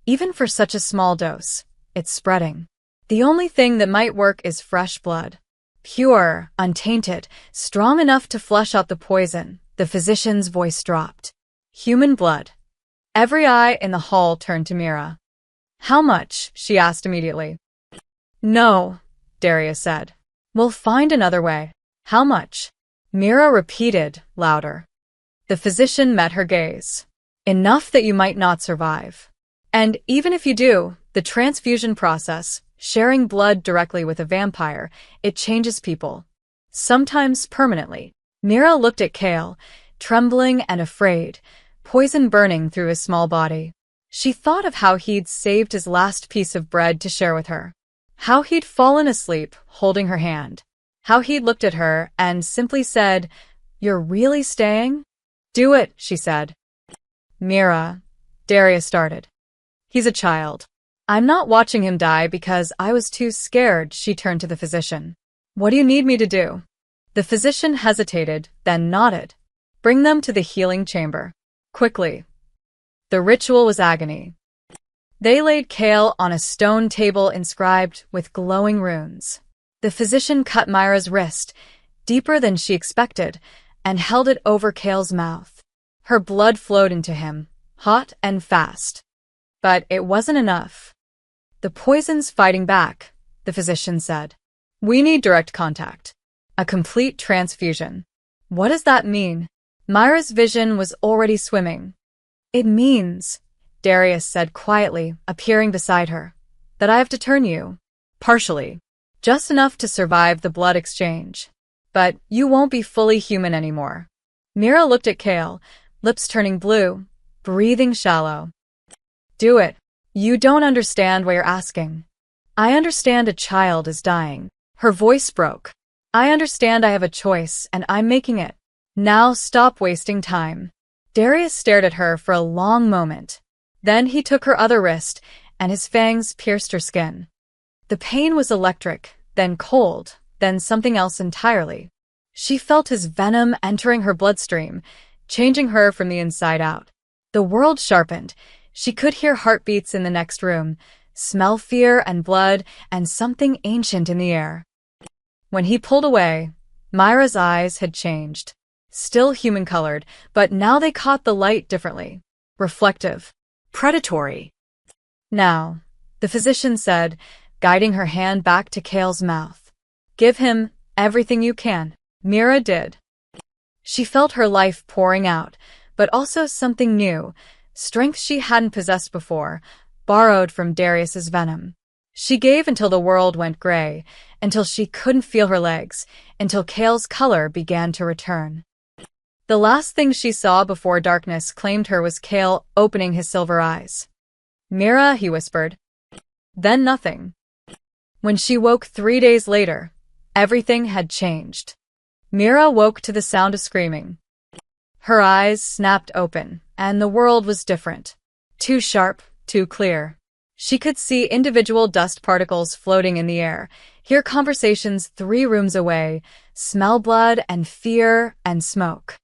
even for such a small dose, it's spreading. The only thing that might work is fresh blood. Pure, untainted, strong enough to flush out the poison. The physician's voice dropped. Human blood. Every eye in the hall turned to Mira. How much? She asked immediately. No, Darius said. We'll find another way. How much? Mira repeated, louder. The physician met her gaze. Enough that you might not survive. And even if you do, the transfusion process, sharing blood directly with a vampire, it changes people. Sometimes permanently. Mira looked at Kale, trembling and afraid, poison burning through his small body. She thought of how he'd saved his last piece of bread to share with her. How he'd fallen asleep, holding her hand. How he'd looked at her and simply said, "You're really staying?" "Do it," she said. "Mira," Darius started. "He's a child. I'm not watching him die because I was too scared." She turned to the physician. "What do you need me to do?" The physician hesitated, then nodded. "Bring them to the healing chamber. Quickly." The ritual was agony. They laid Kale on a stone table inscribed with glowing runes. The physician cut Myra's wrist, deeper than she expected, and held it over Kale's mouth. Her blood flowed into him, hot and fast. But it wasn't enough. "The poison's fighting back," the physician said. "We need direct contact. A complete transfusion." "What does that mean?" Myra's vision was already swimming. "It means," Darius said quietly, appearing beside her, "that I have to turn you. Partially. Just enough to survive the blood exchange. But you won't be fully human anymore." Mira looked at Kale, lips turning blue, breathing shallow. "Do it. You don't understand what you're asking." "I understand a child is dying." Her voice broke. "I understand I have a choice, and I'm making it. Now stop wasting time." Darius stared at her for a long moment. Then he took her other wrist, and his fangs pierced her skin. The pain was electric, then cold, then something else entirely. She felt his venom entering her bloodstream, changing her from the inside out. The world sharpened. She could hear heartbeats in the next room, smell fear and blood, and something ancient in the air. When he pulled away, Myra's eyes had changed. Still human-colored, but now they caught the light differently. Reflective. Predatory. "Now," the physician said, guiding her hand back to Kale's mouth. "Give him everything you can." Mira did. She felt her life pouring out, but also something new, strength she hadn't possessed before, borrowed from Darius's venom. She gave until the world went gray, until she couldn't feel her legs, until Kale's color began to return. The last thing she saw before darkness claimed her was Kale opening his silver eyes. "Mira," he whispered. Then nothing. When she woke 3 days later, everything had changed. Mira woke to the sound of screaming. Her eyes snapped open, and the world was different. Too sharp, too clear. She could see individual dust particles floating in the air, hear conversations 3 rooms away, smell blood and fear and smoke.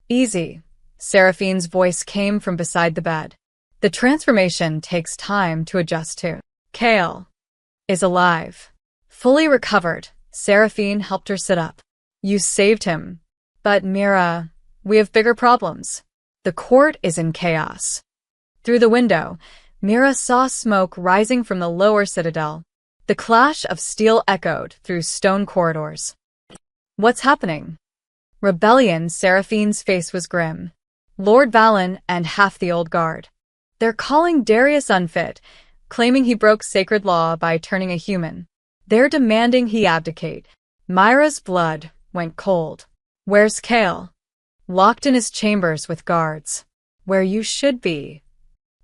"Easy," Seraphine's voice came from beside the bed. "The transformation takes time to adjust to." Kale is alive. Fully recovered, Seraphine helped her sit up. "You saved him. But Mira, we have bigger problems. The court is in chaos." Through the window, Mira saw smoke rising from the lower citadel. The clash of steel echoed through stone corridors. "What's happening?" "Rebellion." Seraphine's face was grim. "Lord Valen and half the old guard. They're calling Darius unfit, claiming he broke sacred law by turning a human. They're demanding he abdicate." Myra's blood went cold. "Where's Kale?" "Locked in his chambers with guards." "Where you should be."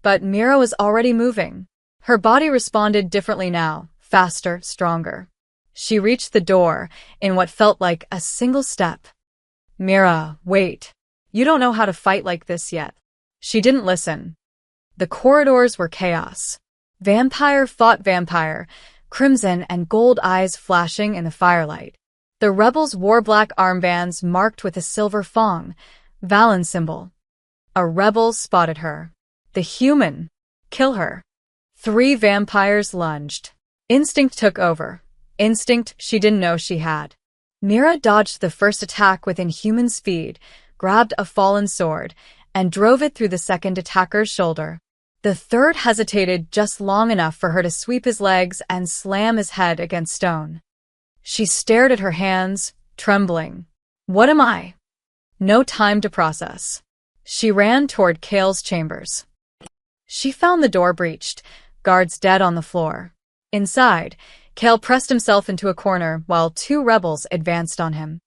But Mira was already moving. Her body responded differently now, faster, stronger. She reached the door in what felt like a single step. "Mira, wait. You don't know how to fight like this yet." She didn't listen. The corridors were chaos. Vampire fought vampire, crimson and gold eyes flashing in the firelight. The rebels wore black armbands marked with a silver fong, Valen's symbol. A rebel spotted her. The human. Kill her. 3 vampires lunged. Instinct took over. Instinct she didn't know she had. Mira dodged the first attack with inhuman speed, grabbed a fallen sword, and drove it through the second attacker's shoulder. The third hesitated just long enough for her to sweep his legs and slam his head against stone. She stared at her hands, trembling. "What am I?" No time to process. She ran toward Kale's chambers. She found the door breached, guards dead on the floor. Inside, Kale pressed himself into a corner while two rebels advanced on him.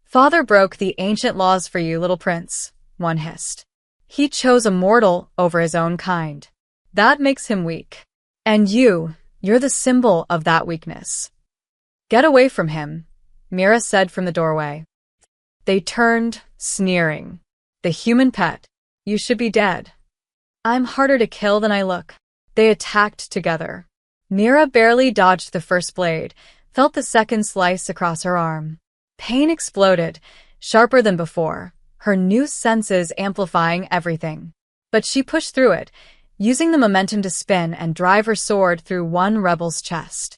Father broke the ancient laws for you, little prince, one hissed. He chose a mortal over his own kind. That makes him weak. And you're the symbol of that weakness. Get away from him, Mira said from the doorway. They turned, sneering. The human pet, you should be dead. I'm harder to kill than I look. They attacked together. Mira barely dodged the first blade, felt the second slice across her arm. Pain exploded, sharper than before, her new senses amplifying everything. But she pushed through it, using the momentum to spin and drive her sword through one rebel's chest.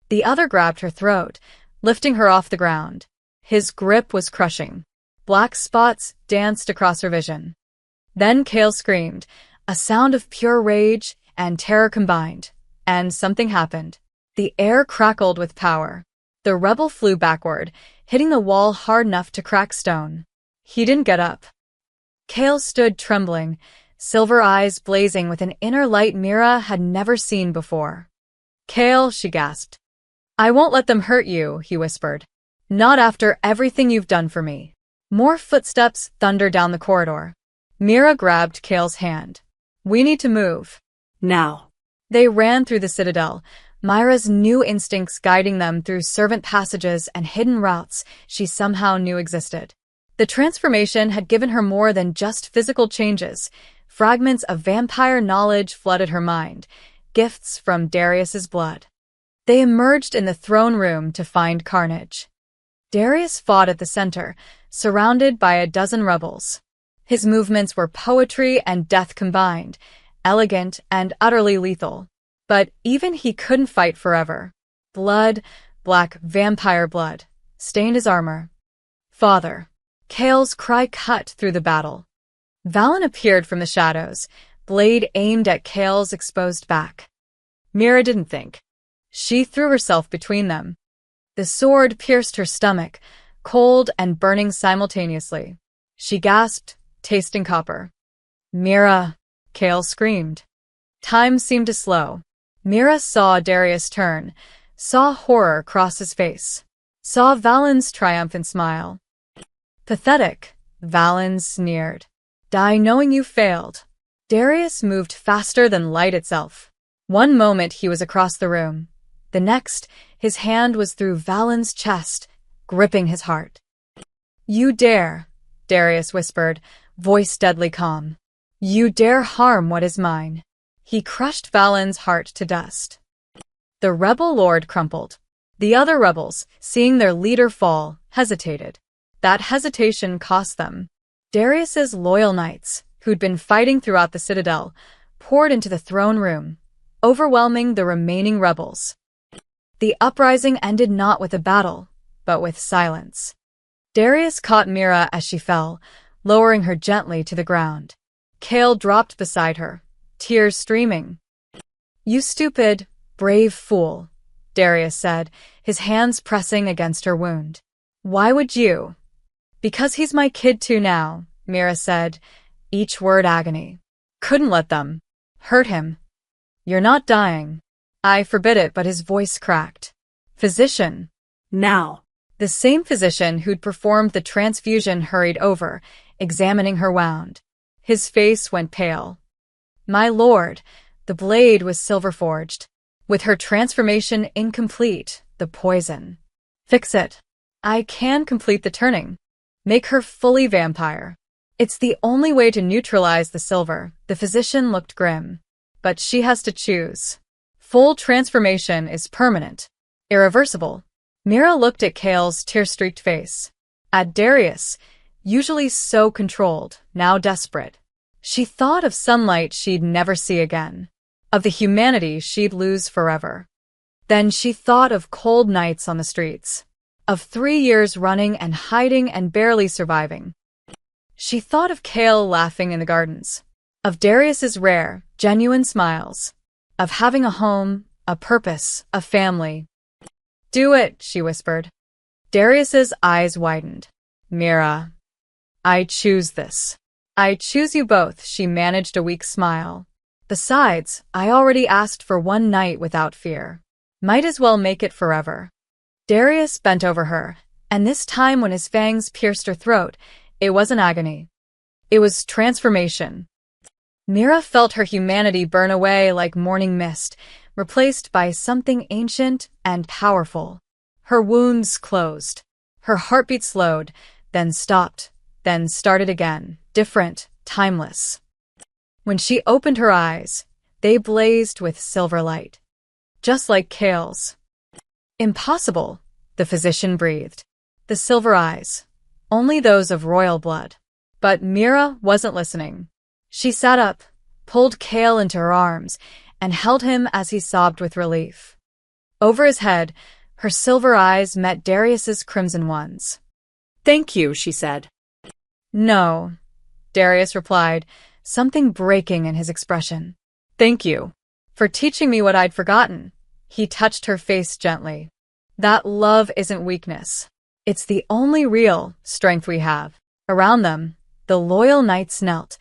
The other grabbed her throat, lifting her off the ground. His grip was crushing. Black spots danced across her vision. Then Kale screamed, a sound of pure rage and terror combined, and something happened. The air crackled with power. The rebel flew backward, hitting the wall hard enough to crack stone. He didn't get up. Kale stood trembling, silver eyes blazing with an inner light Mira had never seen before. Kale, she gasped. I won't let them hurt you, he whispered. Not after everything you've done for me. More footsteps thundered down the corridor. Mira grabbed Kale's hand. We need to move. Now. They ran through the citadel, Myra's new instincts guiding them through servant passages and hidden routes she somehow knew existed. The transformation had given her more than just physical changes. Fragments of vampire knowledge flooded her mind, gifts from Darius's blood. They emerged in the throne room to find carnage. Darius fought at the center, surrounded by a dozen rebels. His movements were poetry and death combined, elegant and utterly lethal. But even he couldn't fight forever. Blood, black vampire blood, stained his armor. Father. Kale's cry cut through the battle. Valen appeared from the shadows, blade aimed at Kale's exposed back. Mira didn't think. She threw herself between them. The sword pierced her stomach, cold and burning simultaneously. She gasped, tasting copper. Mira, Kale screamed. Time seemed to slow. Mira saw Darius turn, saw horror cross his face, saw Valen's triumphant smile. Pathetic, Valen sneered. Die knowing you failed. Darius moved faster than light itself. One moment he was across the room. The next, his hand was through Valen's chest, gripping his heart. You dare, Darius whispered, voice deadly calm. You dare harm what is mine. He crushed Valen's heart to dust. The rebel lord crumpled. The other rebels, seeing their leader fall, hesitated. That hesitation cost them. Darius's loyal knights, who'd been fighting throughout the citadel, poured into the throne room, overwhelming the remaining rebels. The uprising ended not with a battle, but with silence. Darius caught Mira as she fell, lowering her gently to the ground. Kale dropped beside her, tears streaming. You stupid, brave fool, Darius said, his hands pressing against her wound. Why would you? Because he's my kid too now, Mira said, each word agony. Couldn't let them hurt him. You're not dying. I forbid it, but his voice cracked. Physician. Now. The same physician who'd performed the transfusion hurried over, examining her wound. His face went pale. My lord, the blade was silver-forged. With her transformation incomplete, the poison. Fix it. I can complete the turning. Make her fully vampire. It's the only way to neutralize the silver. The physician looked grim. But she has to choose. Full transformation is permanent. Irreversible. Mira looked at Kale's tear-streaked face. At Darius, usually so controlled, now desperate. She thought of sunlight she'd never see again. Of the humanity she'd lose forever. Then she thought of cold nights on the streets. Of 3 years running and hiding and barely surviving. She thought of Kale laughing in the gardens. Of Darius's rare, genuine smiles. Of having a home, a purpose, a family. Do it, she whispered. Darius's eyes widened. Mira. I choose this. I choose you both, she managed a weak smile. Besides, I already asked for one night without fear. Might as well make it forever. Darius bent over her, and this time when his fangs pierced her throat, it wasn't agony. It was transformation. Mira felt her humanity burn away like morning mist, replaced by something ancient and powerful. Her wounds closed. Her heartbeat slowed, then stopped, then started again, different, timeless. When she opened her eyes, they blazed with silver light. Just like Kale's. Impossible, the physician breathed. The silver eyes. Only those of royal blood. But Mira wasn't listening. She sat up, pulled Kale into her arms, and held him as he sobbed with relief. Over his head, her silver eyes met Darius's crimson ones. Thank you, she said. No, Darius replied, something breaking in his expression. Thank you for teaching me what I'd forgotten. He touched her face gently. That love isn't weakness. It's the only real strength we have. Around them, the loyal knights knelt,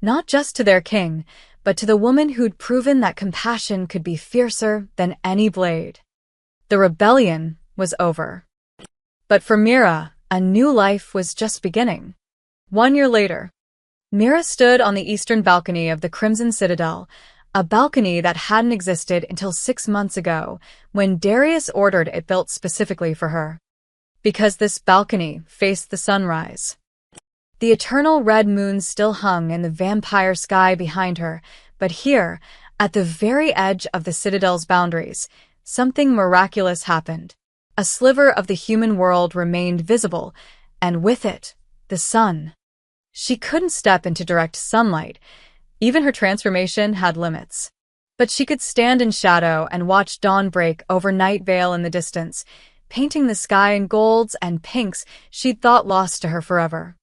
not just to their king, but to the woman who'd proven that compassion could be fiercer than any blade. The rebellion was over. But for Mira, a new life was just beginning. 1 year later, Mira stood on the eastern balcony of the Crimson Citadel, a balcony that hadn't existed until 6 months ago, when Darius ordered it built specifically for her. Because this balcony faced the sunrise. The eternal red moon still hung in the vampire sky behind her, but here, at the very edge of the Citadel's boundaries, something miraculous happened. A sliver of the human world remained visible, and with it, the sun. She couldn't step into direct sunlight. Even her transformation had limits. But she could stand in shadow and watch dawn break over Night Vale in the distance, painting the sky in golds and pinks she'd thought lost to her forever.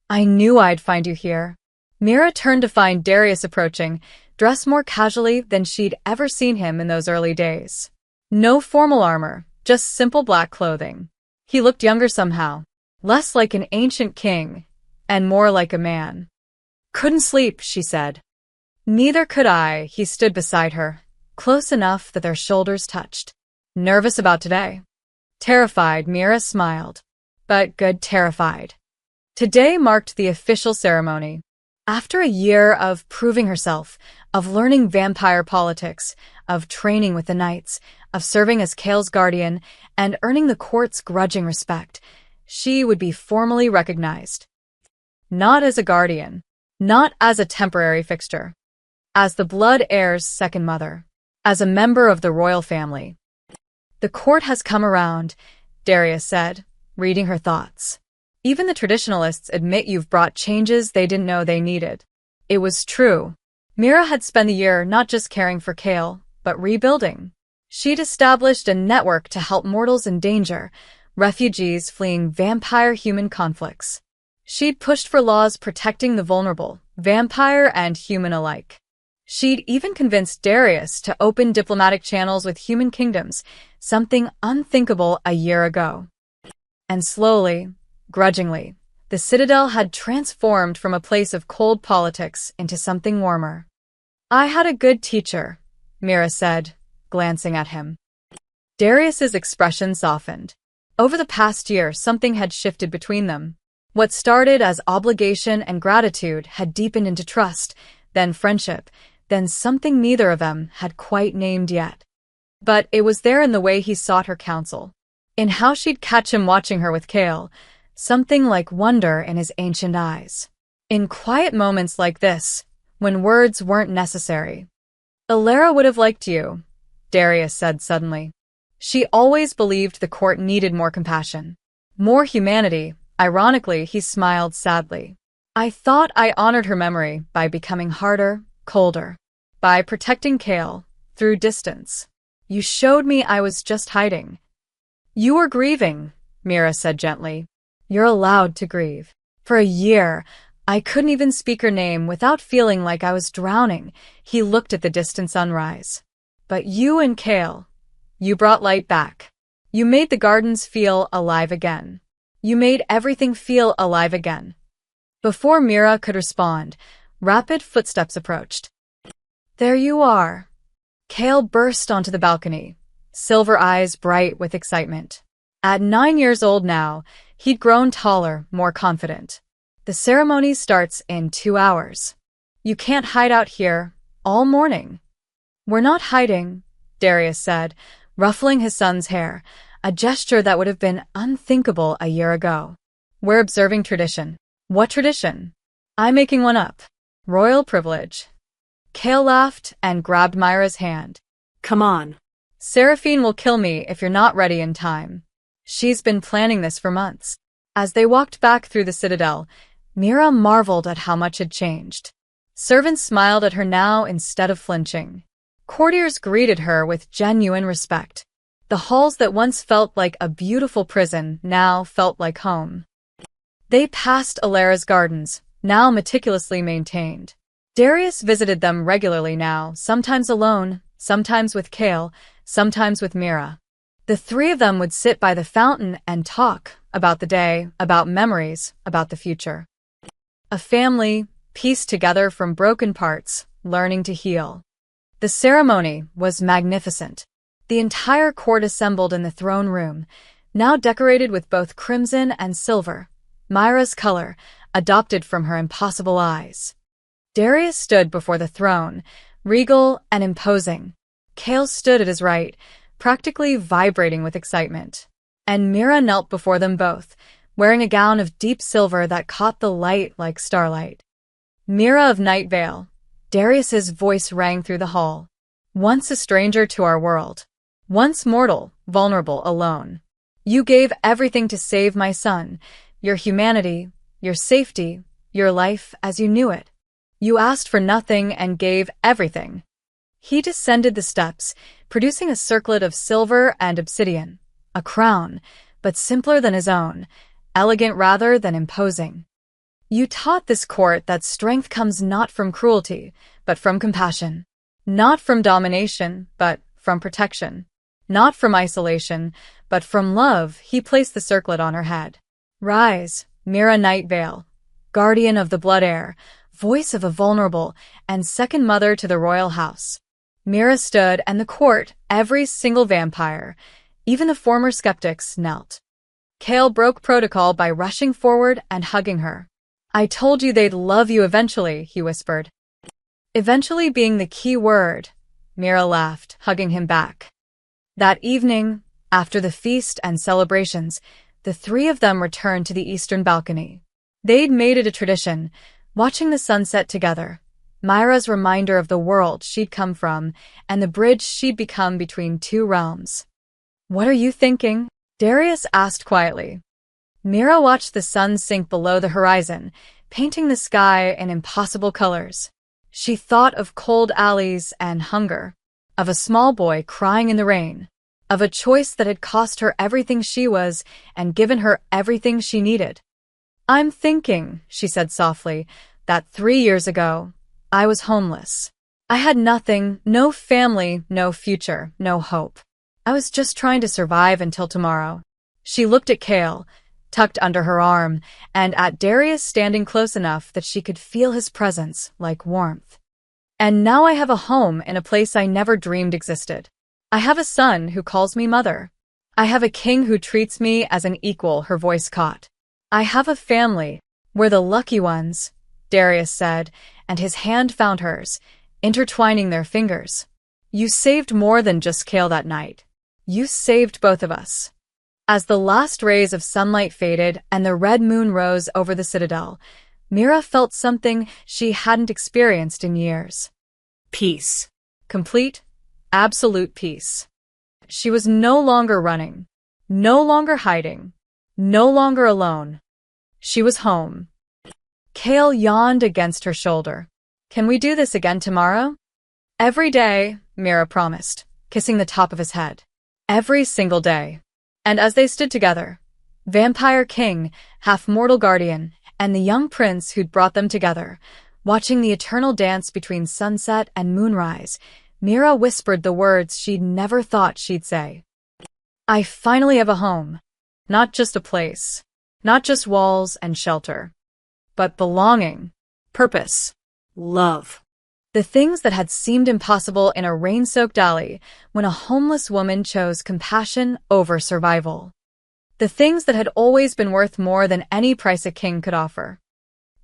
I knew I'd find you here. Mira turned to find Darius approaching, dressed more casually than she'd ever seen him in those early days. No formal armor, just simple black clothing. He looked younger somehow, less like an ancient king, and more like a man. Couldn't sleep, she said. Neither could I. He stood beside her, close enough that their shoulders touched. Nervous about today? Terrified, Mira smiled. But good terrified. Today marked the official ceremony. After a year of proving herself, of learning vampire politics, of training with the knights, of serving as Kale's guardian, and earning the court's grudging respect, she would be formally recognized. Not as a guardian, not as a temporary fixture, as the blood heir's second mother, as a member of the royal family. The court has come around, Darius said, reading her thoughts. Even the traditionalists admit you've brought changes they didn't know they needed. It was true. Mira had spent the year not just caring for Kale, but rebuilding. She'd established a network to help mortals in danger, refugees fleeing vampire-human conflicts. She'd pushed for laws protecting the vulnerable, vampire and human alike. She'd even convinced Darius to open diplomatic channels with human kingdoms, something unthinkable a year ago. And slowly, grudgingly, the Citadel had transformed from a place of cold politics into something warmer. I had a good teacher, Mira said, glancing at him. Darius's expression softened. Over the past year, something had shifted between them. What started as obligation and gratitude had deepened into trust, then friendship, then something neither of them had quite named yet. But it was there in the way he sought her counsel, in how she'd catch him watching her with Kale, something like wonder in his ancient eyes. In quiet moments like this, when words weren't necessary. Alara would have liked you, Darius said suddenly. She always believed the court needed more compassion, more humanity. Ironically, he smiled sadly. I thought I honored her memory by becoming harder, colder, by protecting Kale, through distance. You showed me I was just hiding. You were grieving, Mira said gently. You're allowed to grieve. For a year, I couldn't even speak her name without feeling like I was drowning. He looked at the distant sunrise. But you and Kale, you brought light back. You made the gardens feel alive again. You made everything feel alive again. Before Mira could respond, rapid footsteps approached. There you are. Kale burst onto the balcony, silver eyes bright with excitement. At 9 years old now, he'd grown taller, more confident. The ceremony starts in 2 hours. You can't hide out here all morning. We're not hiding, Darius said, ruffling his son's hair, a gesture that would have been unthinkable a year ago. We're observing tradition. What tradition? I'm making one up. Royal privilege. Kale laughed and grabbed Myra's hand. Come on. Seraphine will kill me if you're not ready in time. She's been planning this for months. As they walked back through the citadel, Mira marveled at how much had changed. Servants smiled at her now instead of flinching. Courtiers greeted her with genuine respect. The halls that once felt like a beautiful prison now felt like home. They passed Alara's gardens, now meticulously maintained. Darius visited them regularly now, sometimes alone, sometimes with Kale, sometimes with Mira. The three of them would sit by the fountain and talk about the day, about memories, about the future. A family, pieced together from broken parts, learning to heal. The ceremony was magnificent. The entire court assembled in the throne room, now decorated with both crimson and silver, Myra's color, adopted from her impossible eyes. Darius stood before the throne, regal and imposing. Kale stood at his right, practically vibrating with excitement. And Mira knelt before them both, wearing a gown of deep silver that caught the light like starlight. Mira of Night Vale, Darius's voice rang through the hall. Once a stranger to our world. Once mortal, vulnerable, alone. You gave everything to save my son, your humanity, your safety, your life as you knew it. You asked for nothing and gave everything. He descended the steps, producing a circlet of silver and obsidian, a crown, but simpler than his own, elegant rather than imposing. You taught this court that strength comes not from cruelty, but from compassion. Not from domination, but from protection. Not from isolation, but from love. He placed the circlet on her head. Rise, Mira Night Vale, guardian of the blood heir, voice of a vulnerable, and second mother to the royal house. Mira stood, and the court, every single vampire, even the former skeptics, knelt. Kale broke protocol by rushing forward and hugging her. I told you they'd love you eventually, he whispered. Eventually being the key word, Mira laughed, hugging him back. That evening, after the feast and celebrations, the three of them returned to the eastern balcony. They'd made it a tradition, watching the sunset together, Myra's reminder of the world she'd come from and the bridge she'd become between two realms. What are you thinking? Darius asked quietly. Mira watched the sun sink below the horizon, painting the sky in impossible colors. She thought of cold alleys and hunger, of a small boy crying in the rain, of a choice that had cost her everything she was and given her everything she needed. I'm thinking, she said softly, that 3 years ago, I was homeless. I had nothing, no family, no future, no hope. I was just trying to survive until tomorrow. She looked at Kale, tucked under her arm, and at Darius standing close enough that she could feel his presence like warmth. And now I have a home in a place I never dreamed existed. I have a son who calls me mother. I have a king who treats me as an equal, her voice caught. I have a family. We're the lucky ones, Darius said, and his hand found hers, intertwining their fingers. You saved more than just Kale that night. You saved both of us. As the last rays of sunlight faded and the red moon rose over the citadel, Mira felt something she hadn't experienced in years. Peace. Complete, absolute peace. She was no longer running, no longer hiding, no longer alone. She was home. Kale yawned against her shoulder. Can we do this again tomorrow? Every day, Mira promised, kissing the top of his head. Every single day. And as they stood together, Vampire King, half-mortal guardian, and the young prince who'd brought them together, watching the eternal dance between sunset and moonrise, Mira whispered the words she'd never thought she'd say. I finally have a home. Not just a place. Not just walls and shelter. But belonging. Purpose. Love. The things that had seemed impossible in a rain-soaked alley when a homeless woman chose compassion over survival. The things that had always been worth more than any price a king could offer.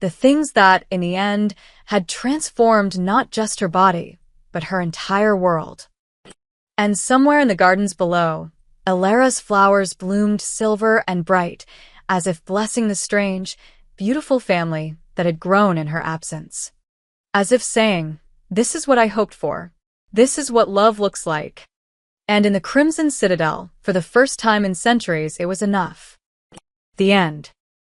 The things that, in the end, had transformed not just her body, but her entire world. And somewhere in the gardens below, Elara's flowers bloomed silver and bright, as if blessing the strange, beautiful family that had grown in her absence. As if saying, "This is what I hoped for. This is what love looks like." And in the Crimson Citadel, for the first time in centuries, it was enough. The end.